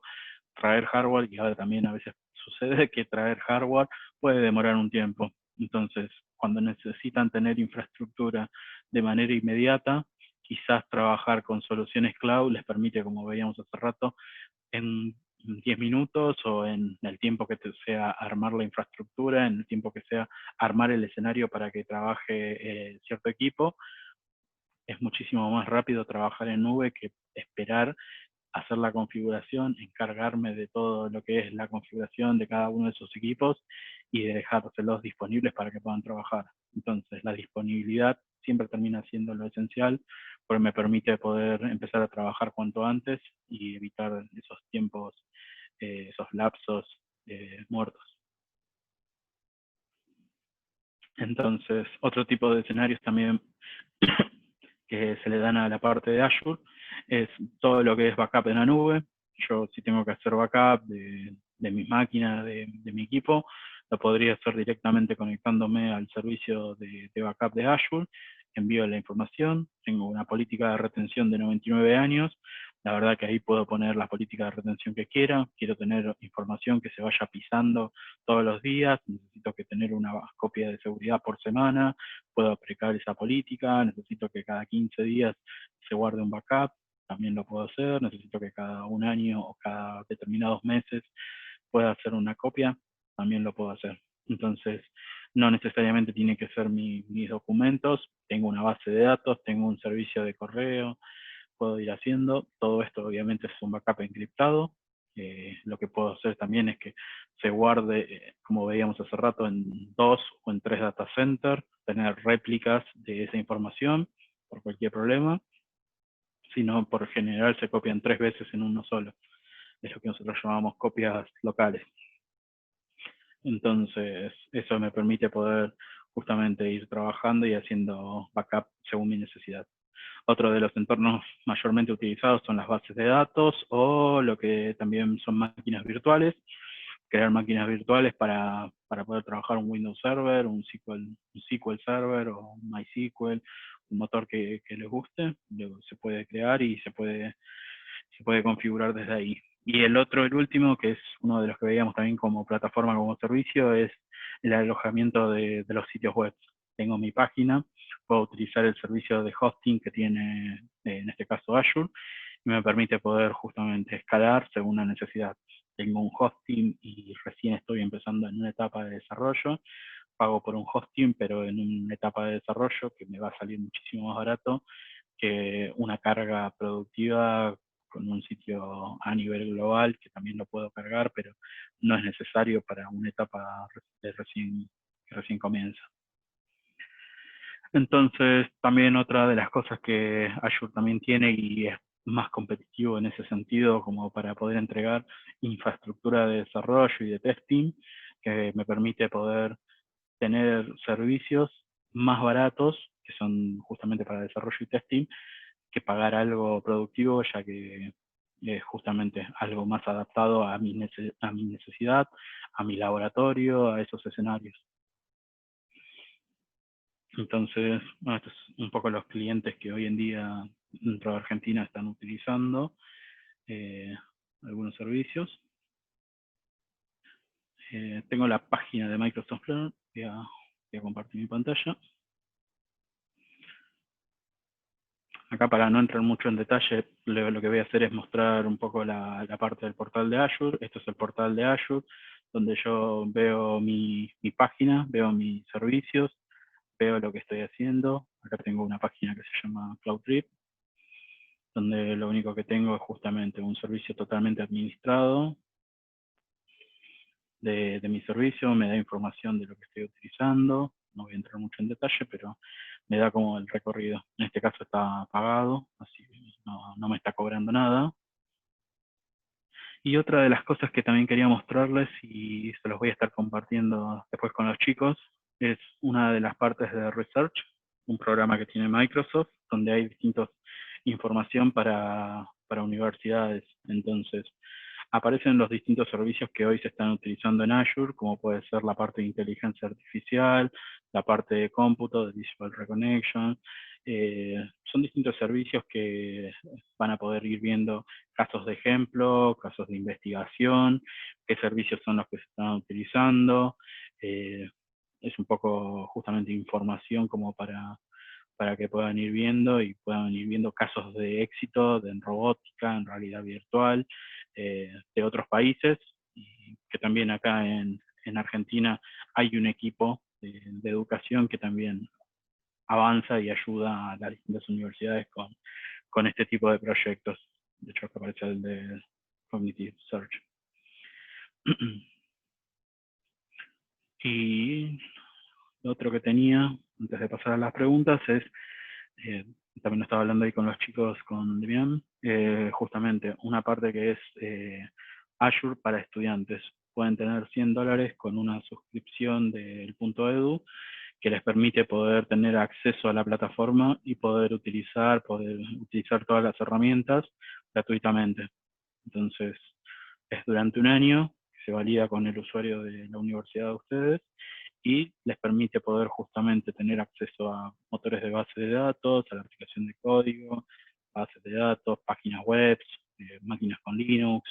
traer hardware, y ahora también a veces sucede que traer hardware puede demorar un tiempo. Entonces, cuando necesitan tener infraestructura de manera inmediata, quizás trabajar con soluciones cloud les permite, como veíamos hace rato, en 10 minutos o en el tiempo que sea armar la infraestructura, en el tiempo que sea armar el escenario para que trabaje cierto equipo, es muchísimo más rápido trabajar en nube que esperar hacer la configuración, encargarme de todo lo que es la configuración de cada uno de esos equipos y de dejárselos disponibles para que puedan trabajar. Entonces, la disponibilidad siempre termina siendo lo esencial, porque me permite poder empezar a trabajar cuanto antes y evitar esos tiempos, esos lapsos muertos. Entonces, otro tipo de escenarios también que se le dan a la parte de Azure es todo lo que es backup en la nube. Yo si tengo que hacer backup de mi máquina, de mi equipo, lo podría hacer directamente conectándome al servicio de backup de Azure, envío la información, tengo una política de retención de 99 años, la verdad que ahí puedo poner la política de retención que quiera, quiero tener información que se vaya pisando todos los días, necesito que tener una copia de seguridad por semana, puedo aplicar esa política, necesito que cada 15 días se guarde un backup, también lo puedo hacer, necesito que cada un año o cada determinados meses pueda hacer una copia, también lo puedo hacer. Entonces, no necesariamente tiene que ser mis documentos, tengo una base de datos, tengo un servicio de correo, puedo ir haciendo, todo esto obviamente es un backup encriptado, lo que puedo hacer también es que se guarde, como veíamos hace rato, en 2 o en 3 data centers, tener réplicas de esa información por cualquier problema, sino por general se copian 3 veces en uno solo. Es lo que nosotros llamamos copias locales. Entonces, eso me permite poder justamente ir trabajando y haciendo backup según mi necesidad. Otro de los entornos mayormente utilizados son las bases de datos o lo que también son máquinas virtuales. Crear máquinas virtuales para poder trabajar un Windows Server, un SQL Server o un MySQL, un motor que les guste, luego se puede crear y se puede configurar desde ahí. Y el último, que es uno de los que veíamos también como plataforma, como servicio, es el alojamiento de los sitios web. Tengo mi página, puedo utilizar el servicio de hosting que tiene, en este caso Azure, y me permite poder justamente escalar según la necesidad. Tengo un hosting y recién estoy empezando en una etapa de desarrollo, pago por un hosting, pero en una etapa de desarrollo que me va a salir muchísimo más barato que una carga productiva con un sitio a nivel global, que también lo puedo cargar, pero no es necesario para una etapa que recién comienza. Entonces, también otra de las cosas que Azure también tiene y es más competitivo en ese sentido, como para poder entregar infraestructura de desarrollo y de testing, que me permite poder tener servicios más baratos, que son justamente para desarrollo y testing, que pagar algo productivo, ya que es justamente algo más adaptado a mi necesidad, a mi laboratorio, a esos escenarios. Entonces, bueno, estos son un poco los clientes que hoy en día dentro de Argentina están utilizando algunos servicios. Tengo la página de Microsoft Learn, voy a compartir mi pantalla. Acá, para no entrar mucho en detalle, lo que voy a hacer es mostrar un poco la parte del portal de Azure. Esto es el portal de Azure, donde yo veo mi página, veo mis servicios, veo lo que estoy haciendo. Acá tengo una página que se llama CloudTrip, donde lo único que tengo es justamente un servicio totalmente administrado de mi servicio, me da información de lo que estoy utilizando, no voy a entrar mucho en detalle, pero me da como el recorrido. En este caso está pagado, así que no me está cobrando nada. Y otra de las cosas que también quería mostrarles, y se los voy a estar compartiendo después con los chicos, es una de las partes de Research, un programa que tiene Microsoft, donde hay distintas información para universidades. Entonces, aparecen los distintos servicios que hoy se están utilizando en Azure, como puede ser la parte de inteligencia artificial, la parte de cómputo, de Visual Recognition. Son distintos servicios que van a poder ir viendo casos de ejemplo, casos de investigación, qué servicios son los que se están utilizando. Es un poco justamente información como para que puedan ir viendo y puedan ir viendo casos de éxito en robótica, en realidad virtual, de otros países, y que también acá en Argentina hay un equipo de educación que también avanza y ayuda a las distintas universidades con este tipo de proyectos. De hecho, acá aparece el de Cognitive Search. Y lo otro que tenía, antes de pasar a las preguntas, es, también estaba hablando ahí con los chicos, con Demian, justamente una parte que es Azure para estudiantes. Pueden tener $100 con una suscripción del .edu, que les permite poder tener acceso a la plataforma y poder utilizar todas las herramientas gratuitamente. Entonces, es durante un año, que se valida con el usuario de la universidad de ustedes, y les permite poder justamente tener acceso a motores de base de datos, a la aplicación de código, bases de datos, páginas web, máquinas con Linux,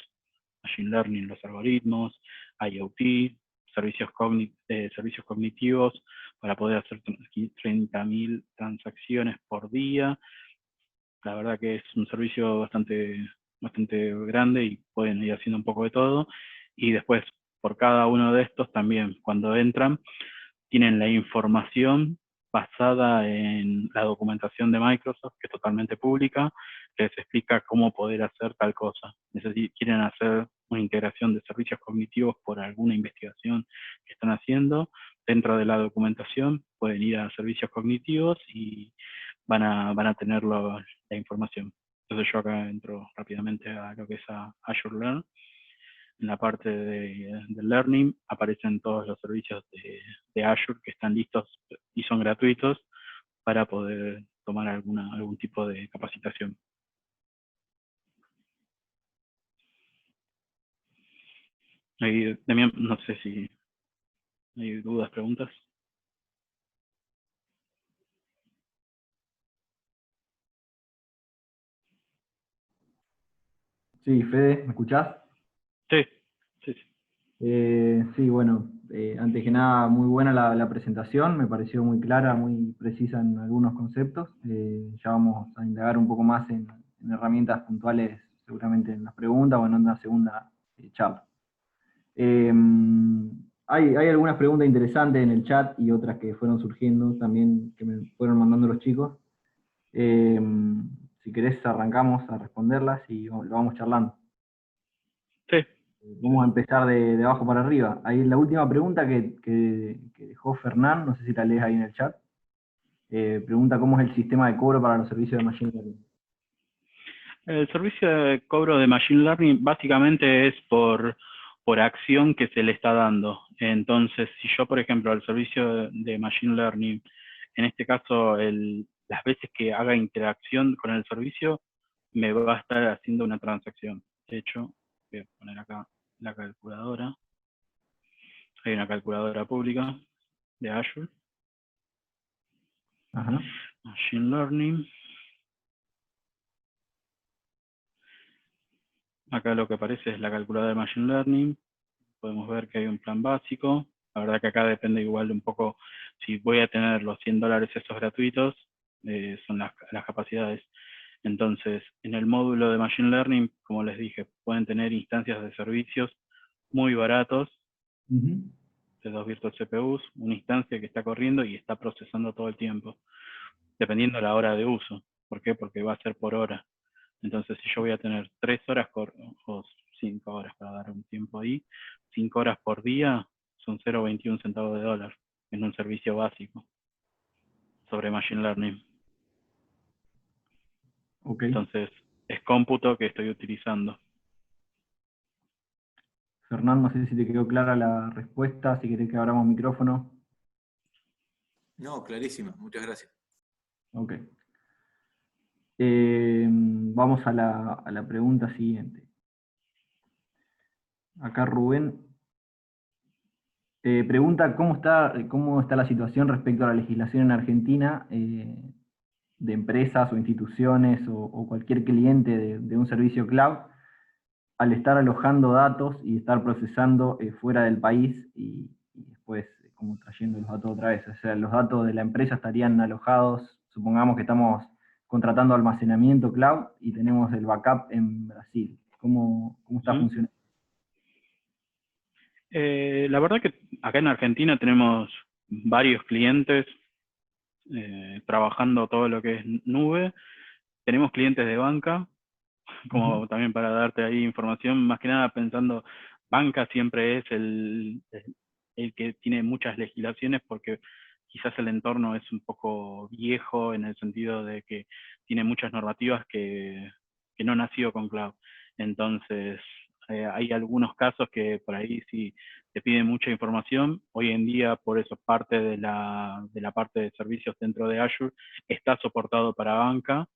Machine Learning, los algoritmos, IoT, servicios cognitivos para poder hacer 30.000 transacciones por día. La verdad que es un servicio bastante grande y pueden ir haciendo un poco de todo. Y después, por cada uno de estos también, cuando entran, tienen la información basada en la documentación de Microsoft, que es totalmente pública, que les explica cómo poder hacer tal cosa. Quieren hacer una integración de servicios cognitivos por alguna investigación que están haciendo, dentro de la documentación pueden ir a servicios cognitivos y van a tener la información. Entonces yo acá entro rápidamente a lo que es a Azure Learn. En la parte de Learning aparecen todos los servicios de Azure que están listos y son gratuitos para poder tomar algún tipo de capacitación. Ahí, Demian, no sé si hay dudas, preguntas. Sí, Fede, ¿me escuchás? Sí, sí, sí. Sí, bueno, antes que nada, muy buena la presentación, me pareció muy clara, muy precisa en algunos conceptos. Ya vamos a indagar un poco más en herramientas puntuales, seguramente en las preguntas o en una segunda charla. Hay algunas preguntas interesantes en el chat y otras que fueron surgiendo también, que me fueron mandando los chicos. Si querés, arrancamos a responderlas y lo vamos charlando. Sí. Vamos a empezar de abajo para arriba. Ahí la última pregunta que dejó Fernán, no sé si la lees ahí en el chat. Pregunta cómo es el sistema de cobro para los servicios de Machine Learning. El servicio de cobro de Machine Learning básicamente es por acción que se le está dando. Entonces, si yo, por ejemplo, al servicio de Machine Learning, en este caso, las veces que haga interacción con el servicio, me va a estar haciendo una transacción. De hecho, voy a poner acá la calculadora. Hay una calculadora pública de Azure. Ajá. Machine Learning. Acá lo que aparece es la calculadora de Machine Learning. Podemos ver que hay un plan básico. La verdad que acá depende igual de un poco si voy a tener los $100 esos gratuitos, son las capacidades. Entonces, en el módulo de Machine Learning, como les dije, pueden tener instancias de servicios muy baratos, de 2 virtual CPUs, una instancia que está corriendo y está procesando todo el tiempo, dependiendo de la hora de uso. ¿Por qué? Porque va a ser por hora. Entonces, si yo voy a tener 3 horas o 5 horas, para dar un tiempo ahí, 5 horas por día son 0,21 centavos de dólar en un servicio básico sobre Machine Learning. Okay. Entonces, es cómputo que estoy utilizando. Fernán, no sé si te quedó clara la respuesta, si querés que abramos micrófono. No, clarísima, muchas gracias. Ok. Vamos a la pregunta siguiente. Acá Rubén pregunta cómo está la situación respecto a la legislación en Argentina de empresas o instituciones o cualquier cliente de un servicio cloud al estar alojando datos y estar procesando fuera del país y después como trayendo los datos otra vez. O sea, los datos de la empresa estarían alojados, supongamos que estamos contratando almacenamiento cloud y tenemos el backup en Brasil. ¿Cómo está funcionando? La verdad que acá en Argentina tenemos varios clientes trabajando todo lo que es nube. Tenemos clientes de banca, como también para darte ahí información, más que nada pensando, banca siempre es el que tiene muchas legislaciones porque quizás el entorno es un poco viejo en el sentido de que tiene muchas normativas que no nació con cloud. Entonces, hay algunos casos que por ahí sí te piden mucha información. Hoy en día, por eso parte de la parte de servicios dentro de Azure está soportado para banca,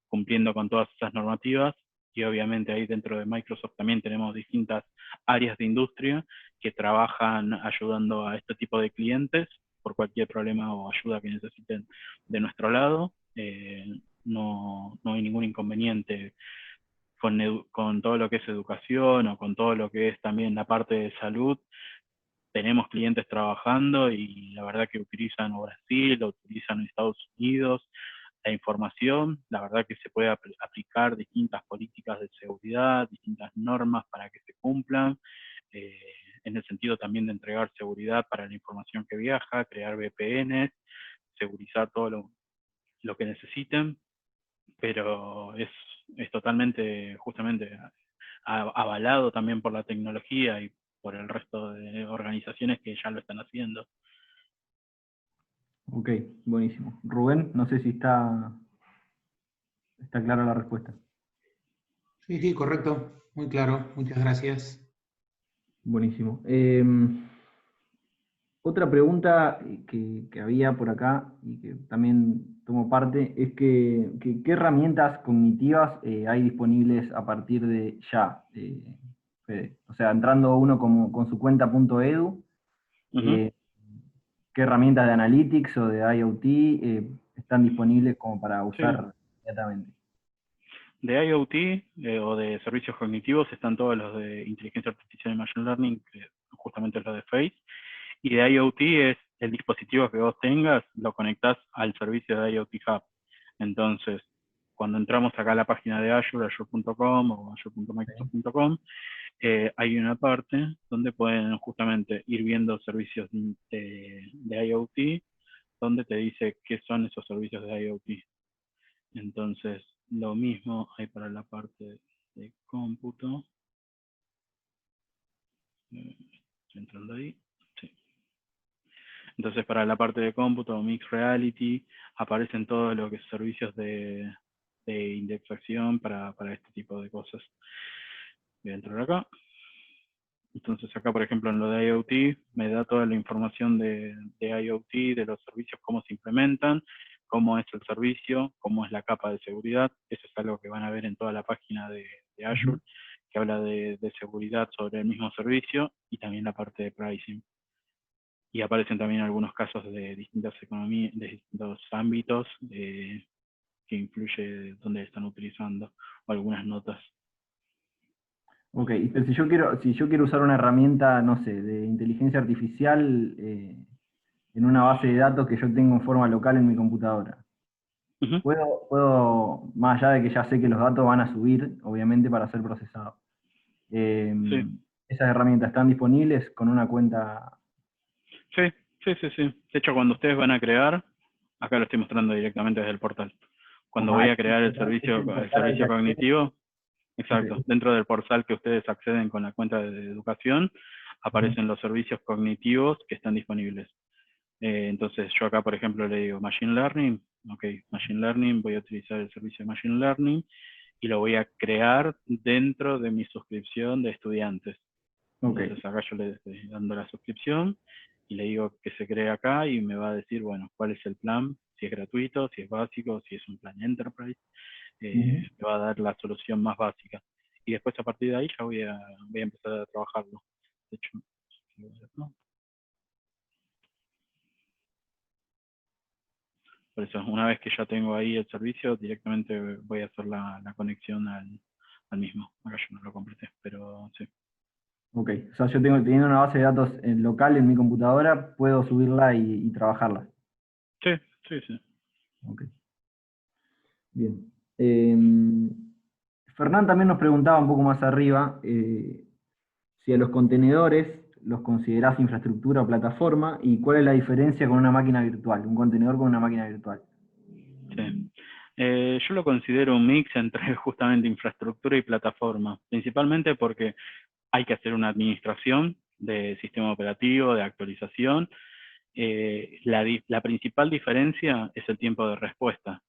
cumpliendo con todas esas normativas. Y obviamente ahí dentro de Microsoft también tenemos distintas áreas de industria que trabajan ayudando a este tipo de clientes por cualquier problema o ayuda que necesiten de nuestro lado. No hay ningún inconveniente con todo lo que es educación o con todo lo que es también la parte de salud. Tenemos clientes trabajando y la verdad que utilizan Brasil, lo utilizan en Estados Unidos, la información, la verdad que se puede aplicar distintas políticas de seguridad, distintas normas para que se cumplan, eh, en el sentido también de entregar seguridad para la información que viaja, crear VPNs, segurizar todo lo que necesiten, pero es totalmente, justamente, avalado también por la tecnología y por el resto de organizaciones que ya lo están haciendo. Ok, buenísimo. Rubén, no sé si está clara la respuesta. Sí, sí, correcto. Muy claro. Muchas gracias. Buenísimo. Otra pregunta que había por acá y que también tomo parte es ¿qué herramientas cognitivas hay disponibles a partir de ya, Fede? O sea, entrando uno con su cuenta .edu, ¿qué herramientas de Analytics o de IoT están disponibles como para Sí. usar inmediatamente? De IoT o de servicios cognitivos están todos los de inteligencia artificial y machine learning, que justamente es lo de Face. Y de IoT es el dispositivo que vos tengas, lo conectás al servicio de IoT Hub. Entonces, cuando entramos acá a la página de Azure, azure.com o azure.microsoft.com, hay una parte donde pueden justamente ir viendo servicios de IoT, donde te dice qué son esos servicios de IoT. Entonces, lo mismo hay para la parte de cómputo. Entrando ahí. Sí. Entonces, para la parte de cómputo, Mixed Reality, aparecen todos los que servicios de indexación para este tipo de cosas. Voy a entrar acá. Entonces acá, por ejemplo, en lo de IoT, me da toda la información de IoT, de los servicios, cómo se implementan, cómo es el servicio, cómo es la capa de seguridad. Eso es algo que van a ver en toda la página de Azure, que habla de seguridad sobre el mismo servicio y también la parte de pricing. Y aparecen también algunos casos de distintas economías, de distintos ámbitos que influye dónde están utilizando, o algunas notas. Ok, pero si yo quiero usar una herramienta, no sé, de inteligencia artificial en una base de datos que yo tengo en forma local en mi computadora, puedo, más allá de que ya sé que los datos van a subir, obviamente, para ser procesados. Sí. ¿Esas herramientas están disponibles con una cuenta? Sí. De hecho, cuando ustedes van a crear, acá lo estoy mostrando directamente desde el portal. Cuando voy a crear el servicio cognitivo, exacto, dentro del portal que ustedes acceden con la cuenta de educación, aparecen los servicios cognitivos que están disponibles. Entonces yo acá, por ejemplo, le digo Machine Learning, ok, Machine Learning, voy a utilizar el servicio de Machine Learning y lo voy a crear dentro de mi suscripción de estudiantes. Entonces acá yo le estoy dando la suscripción y le digo que se cree acá y me va a decir, bueno, cuál es el plan, si es gratuito, si es básico, si es un plan Enterprise, me va a dar la solución más básica. y después a partir de ahí ya voy a empezar a trabajarlo. De hecho, ¿no? Por eso, una vez que ya tengo ahí el servicio, directamente voy a hacer la conexión al mismo. Acá yo no lo completé, pero sí. Ok, o sea, yo teniendo una base de datos local en mi computadora, puedo subirla y trabajarla. Sí, sí, sí. Ok, bien. Fernán también nos preguntaba un poco más arriba si a los contenedores los considerás infraestructura o plataforma y cuál es la diferencia con una máquina virtual, un contenedor con una máquina virtual. Sí. Yo lo considero un mix entre justamente infraestructura y plataforma, principalmente porque hay que hacer una administración de sistema operativo, de actualización. La principal diferencia es el tiempo de respuesta.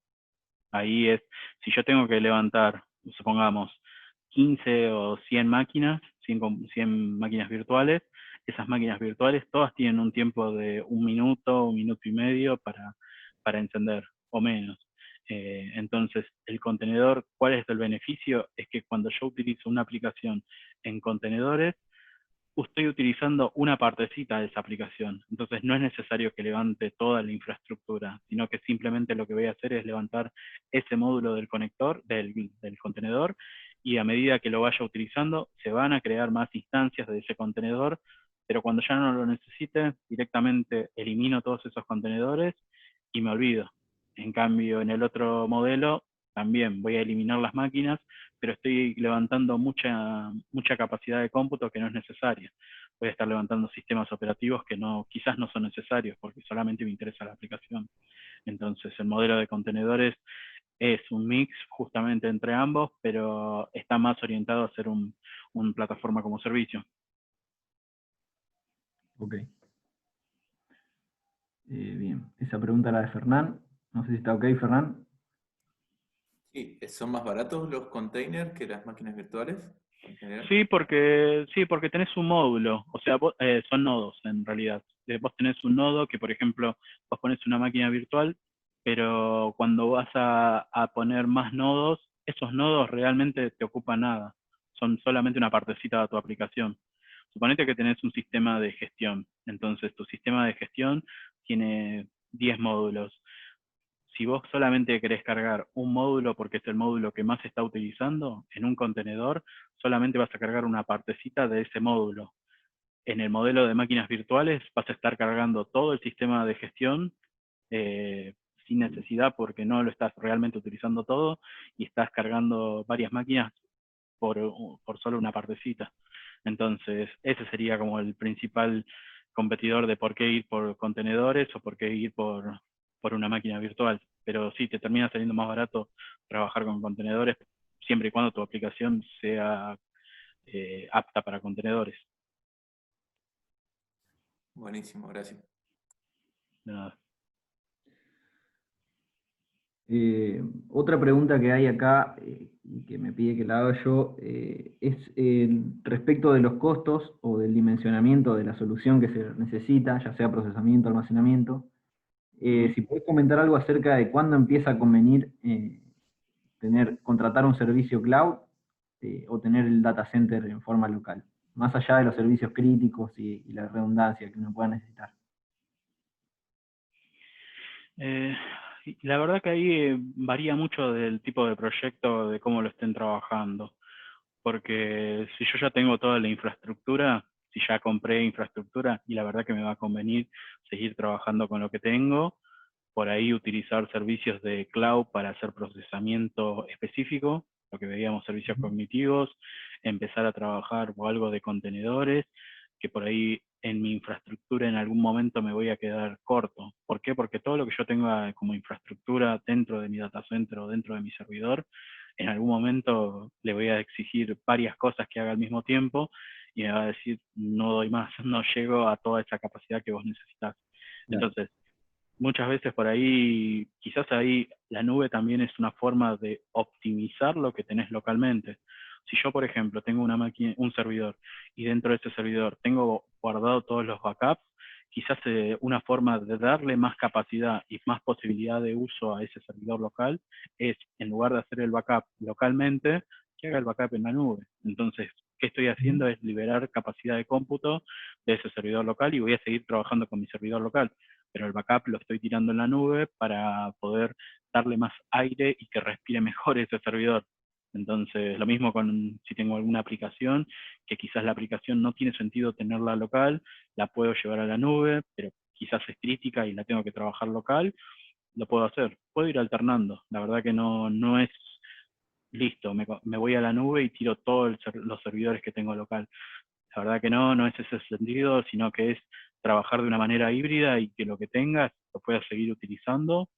Ahí es, si yo tengo que levantar, supongamos, 15 o 100 máquinas, 100 máquinas virtuales, esas máquinas virtuales todas tienen un tiempo de 1 minuto y medio para encender, o menos. Entonces, el contenedor, ¿cuál es el beneficio? Es que cuando yo utilizo una aplicación en contenedores, estoy utilizando una partecita de esa aplicación. Entonces no es necesario que levante toda la infraestructura, sino que simplemente lo que voy a hacer es levantar ese módulo del conector, del contenedor, y a medida que lo vaya utilizando, se van a crear más instancias de ese contenedor, pero cuando ya no lo necesite, directamente elimino todos esos contenedores y me olvido. En cambio, en el otro modelo, también voy a eliminar las máquinas, pero estoy levantando mucha capacidad de cómputo que no es necesaria. Voy a estar levantando sistemas operativos que quizás no son necesarios, porque solamente me interesa la aplicación. Entonces, el modelo de contenedores es un mix justamente entre ambos, pero está más orientado a ser un plataforma como servicio. Ok. Bien, esa pregunta era de Fernán. No sé si está ok, Fernán. Sí, ¿son más baratos los containers que las máquinas virtuales en general? Sí, porque tenés un módulo, o sea, son nodos en realidad. Vos tenés un nodo que, por ejemplo, vos pones una máquina virtual, pero cuando vas a poner más nodos, esos nodos realmente te ocupan nada, son solamente una partecita de tu aplicación. Suponete que tenés un sistema de gestión, entonces tu sistema de gestión tiene 10 módulos. Si vos solamente querés cargar un módulo porque es el módulo que más se está utilizando, en un contenedor solamente vas a cargar una partecita de ese módulo. En el modelo de máquinas virtuales vas a estar cargando todo el sistema de gestión sin necesidad porque no lo estás realmente utilizando todo y estás cargando varias máquinas por solo una partecita. Entonces, ese sería como el principal competidor de por qué ir por contenedores o por qué ir por una máquina virtual. Pero sí, te termina saliendo más barato trabajar con contenedores siempre y cuando tu aplicación sea apta para contenedores. Buenísimo, gracias. De nada. Otra pregunta que hay acá, y que me pide que la haga yo, es respecto de los costos o del dimensionamiento de la solución que se necesita, ya sea procesamiento, almacenamiento. Si podés comentar algo acerca de cuándo empieza a convenir contratar un servicio cloud o tener el data center en forma local, más allá de los servicios críticos y la redundancia que uno pueda necesitar. Eh, la verdad que ahí varía mucho del tipo de proyecto, de cómo lo estén trabajando. Porque si yo ya tengo toda la infraestructura, si ya compré infraestructura y la verdad que me va a convenir seguir trabajando con lo que tengo, por ahí utilizar servicios de cloud para hacer procesamiento específico, lo que veíamos servicios cognitivos, empezar a trabajar o algo de contenedores, que por ahí en mi infraestructura en algún momento me voy a quedar corto. ¿Por qué? Porque todo lo que yo tenga como infraestructura dentro de mi data center o dentro de mi servidor, en algún momento le voy a exigir varias cosas que haga al mismo tiempo y me va a decir, no doy más, no llego a toda esa capacidad que vos necesitas. Entonces, muchas veces por ahí, quizás ahí la nube también es una forma de optimizar lo que tenés localmente. Si yo, por ejemplo, tengo una máquina, un servidor, y dentro de ese servidor tengo guardado todos los backups, quizás una forma de darle más capacidad y más posibilidad de uso a ese servidor local es, en lugar de hacer el backup localmente, que haga el backup en la nube. Entonces, ¿qué estoy haciendo? Es liberar capacidad de cómputo de ese servidor local y voy a seguir trabajando con mi servidor local, pero el backup lo estoy tirando en la nube para poder darle más aire y que respire mejor ese servidor. Entonces, lo mismo con si tengo alguna aplicación, que quizás la aplicación no tiene sentido tenerla local, la puedo llevar a la nube, pero quizás es crítica y la tengo que trabajar local, lo puedo hacer. Puedo ir alternando. La verdad que no es listo, me voy a la nube y tiro todos los servidores que tengo local. La verdad que no es ese sentido, sino que es trabajar de una manera híbrida y que lo que tengas lo puedas seguir utilizando.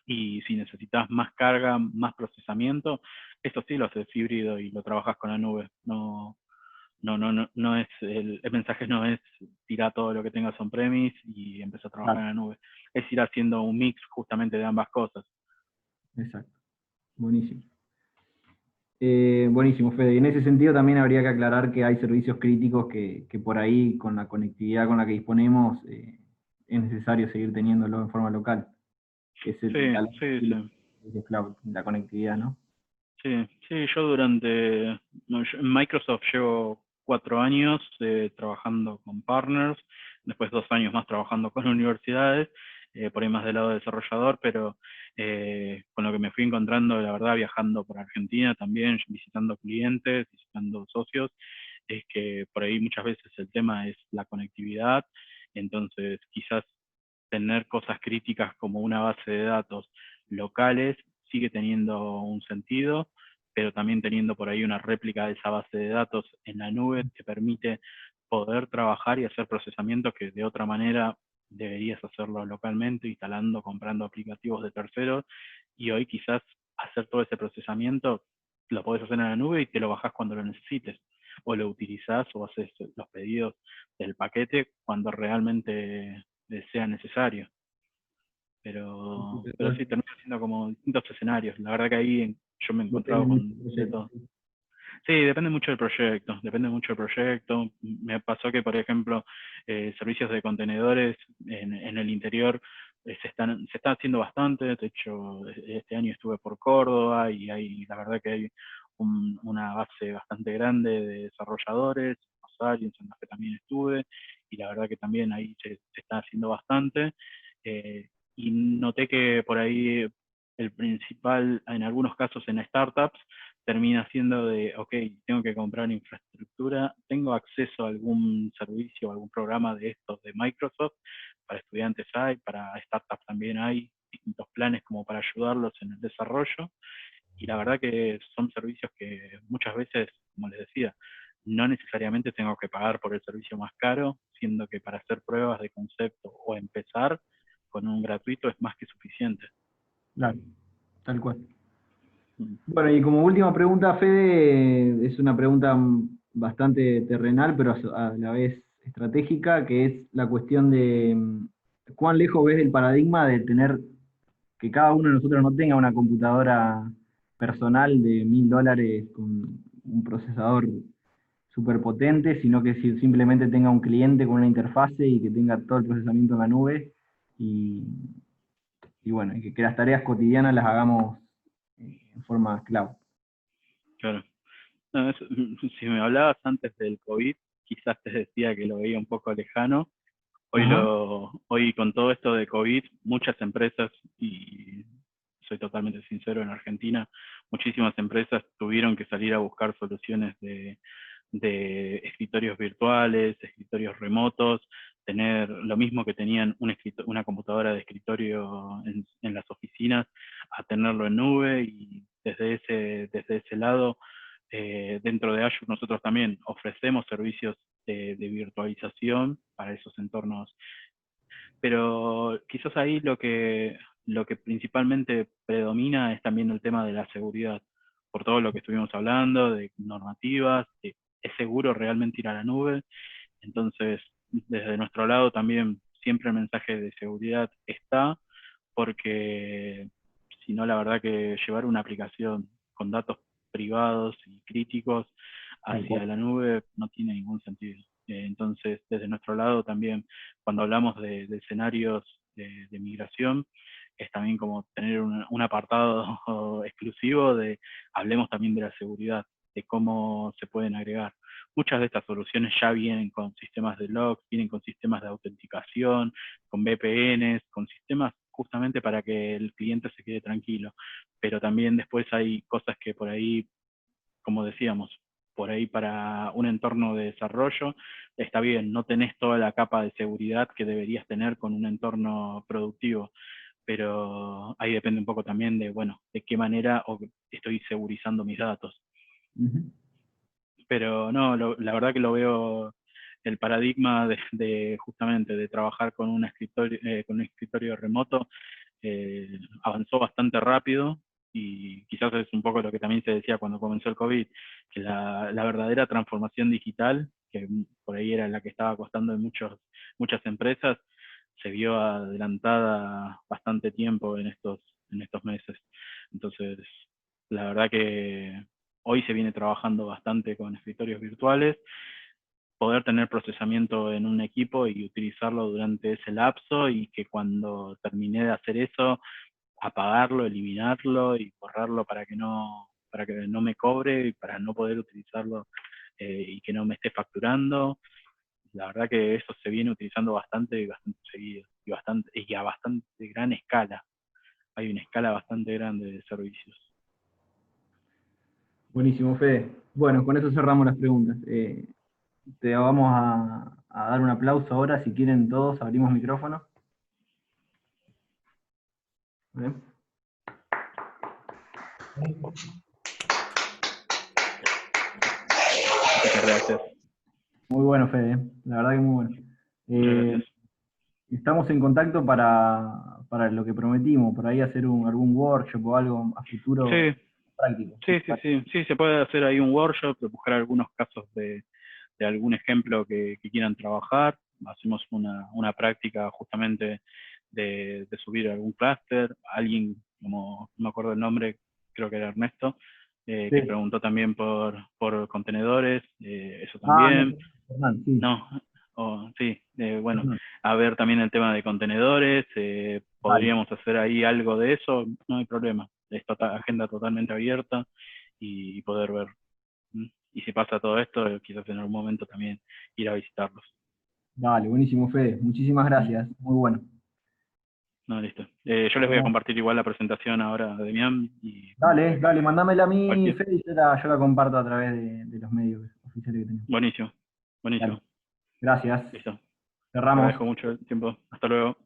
Y si necesitas más carga, más procesamiento, esto sí lo haces híbrido y lo trabajas con la nube. No es, el mensaje no es tirar todo lo que tengas on-premise y empezar a trabajar en la nube. Es ir haciendo un mix justamente de ambas cosas. Exacto. Buenísimo. Buenísimo, Fede. Y en ese sentido también habría que aclarar que hay servicios críticos que por ahí, con la conectividad con la que disponemos, es necesario seguir teniéndolo en forma local. Que es el cloud, la conectividad, ¿no? Sí, yo durante, en Microsoft llevo 4 años trabajando con partners, después 2 años más trabajando con universidades, por ahí más del lado de desarrollador, pero con lo que me fui encontrando, la verdad, viajando por Argentina también, visitando clientes, visitando socios, es que por ahí muchas veces el tema es la conectividad, entonces quizás tener cosas críticas como una base de datos locales sigue teniendo un sentido, pero también teniendo por ahí una réplica de esa base de datos en la nube te permite poder trabajar y hacer procesamientos que de otra manera deberías hacerlo localmente, instalando, comprando aplicativos de terceros, y hoy quizás hacer todo ese procesamiento lo podés hacer en la nube y te lo bajás cuando lo necesites, o lo utilizás o haces los pedidos del paquete cuando realmente sea necesario. Pero sí, termina siendo como distintos escenarios. La verdad que ahí yo me he encontrado con de todo. Sí, depende mucho del proyecto, depende mucho del proyecto. Me pasó que, por ejemplo, servicios de contenedores en el interior se están haciendo bastante. De hecho, este año estuve por Córdoba y la verdad que hay una base bastante grande de desarrolladores, Rosario, en Santa Fe también estuve, y la verdad que también ahí se está haciendo bastante. Y noté que por ahí el principal, en algunos casos en startups, termina siendo de, ok, tengo que comprar infraestructura, tengo acceso a algún servicio, algún programa de estos de Microsoft, para estudiantes hay, para startups también hay distintos planes como para ayudarlos en el desarrollo, y la verdad que son servicios que muchas veces, como les decía, no necesariamente tengo que pagar por el servicio más caro, siendo que para hacer pruebas de concepto o empezar con un gratuito es más que suficiente. Claro, tal cual. Bueno, y como última pregunta, Fede, es una pregunta bastante terrenal, pero a la vez estratégica, que es la cuestión de cuán lejos ves el paradigma de tener que cada uno de nosotros no tenga una computadora personal de $1000 con un procesador súper potente, sino que simplemente tenga un cliente con una interfase y que tenga todo el procesamiento en la nube y, y bueno, y que las tareas cotidianas las hagamos en forma cloud. Claro. No, si me hablabas antes del COVID, quizás te decía que lo veía un poco lejano. Hoy con todo esto de COVID, muchas empresas, y soy totalmente sincero, en Argentina, muchísimas empresas tuvieron que salir a buscar soluciones de escritorios virtuales, escritorios remotos, tener lo mismo que tenían una computadora de escritorio en las oficinas, a tenerlo en nube, y desde ese lado, dentro de Azure nosotros también ofrecemos servicios de virtualización para esos entornos, pero quizás ahí lo que principalmente predomina es también el tema de la seguridad, por todo lo que estuvimos hablando, de normativas, es seguro realmente ir a la nube. Entonces, desde nuestro lado también siempre el mensaje de seguridad está, porque si no, la verdad que llevar una aplicación con datos privados y críticos hacia la nube no tiene ningún sentido. Entonces, desde nuestro lado también, cuando hablamos de escenarios de migración, es también como tener un apartado exclusivo de, hablemos también de la seguridad, de cómo se pueden agregar. Muchas de estas soluciones ya vienen con sistemas de logs, vienen con sistemas de autenticación, con VPNs, con sistemas justamente para que el cliente se quede tranquilo. Pero también después hay cosas que por ahí, como decíamos, por ahí para un entorno de desarrollo, está bien, no tenés toda la capa de seguridad que deberías tener con un entorno productivo, pero ahí depende un poco también de, bueno, de qué manera estoy segurizando mis datos. Pero no, la verdad que lo veo, el paradigma justamente de trabajar con un escritorio remoto avanzó bastante rápido, y quizás es un poco lo que también se decía cuando comenzó el COVID, que la verdadera transformación digital, que por ahí era la que estaba costando en muchas empresas, se vio adelantada bastante tiempo en estos meses. Entonces, la verdad que hoy se viene trabajando bastante con escritorios virtuales, poder tener procesamiento en un equipo y utilizarlo durante ese lapso, y que cuando terminé de hacer eso, apagarlo, eliminarlo y borrarlo para que no me cobre y para no poder utilizarlo y que no me esté facturando. La verdad que eso se viene utilizando bastante seguido y a bastante gran escala. Hay una escala bastante grande de servicios. Buenísimo, Fede. Bueno, con eso cerramos las preguntas. Te vamos a dar un aplauso ahora, si quieren todos, abrimos micrófono. Bien. Muchas gracias. Muy bueno, Fede, la verdad que muy bueno. Muchas gracias. Estamos en contacto para lo que prometimos, por ahí hacer algún workshop o algo a futuro Sí, práctico. sí, se puede hacer ahí un workshop, buscar algunos casos de algún ejemplo que quieran trabajar. Hacemos una práctica justamente de subir algún clúster. Alguien, como no me acuerdo el nombre, creo que era Ernesto, que Sí. preguntó también por contenedores, eso también. Fernán, sí. No, sí, bueno, a ver también el tema de contenedores, podríamos hacer ahí algo de eso, no hay problema. Es agenda totalmente abierta y poder ver. Y si pasa todo esto, quizás en algún momento también ir a visitarlos. Dale, buenísimo, Fede. Muchísimas gracias. Muy bueno. No, listo. Yo les voy a compartir igual la presentación ahora de Demian. Dale, mandámela a mí, Cualquier... Fede, y yo la comparto a través de los medios oficiales que tenemos. Buenísimo. Dale. Gracias. Listo. Te Cerramos. agradezco mucho el tiempo. Hasta luego.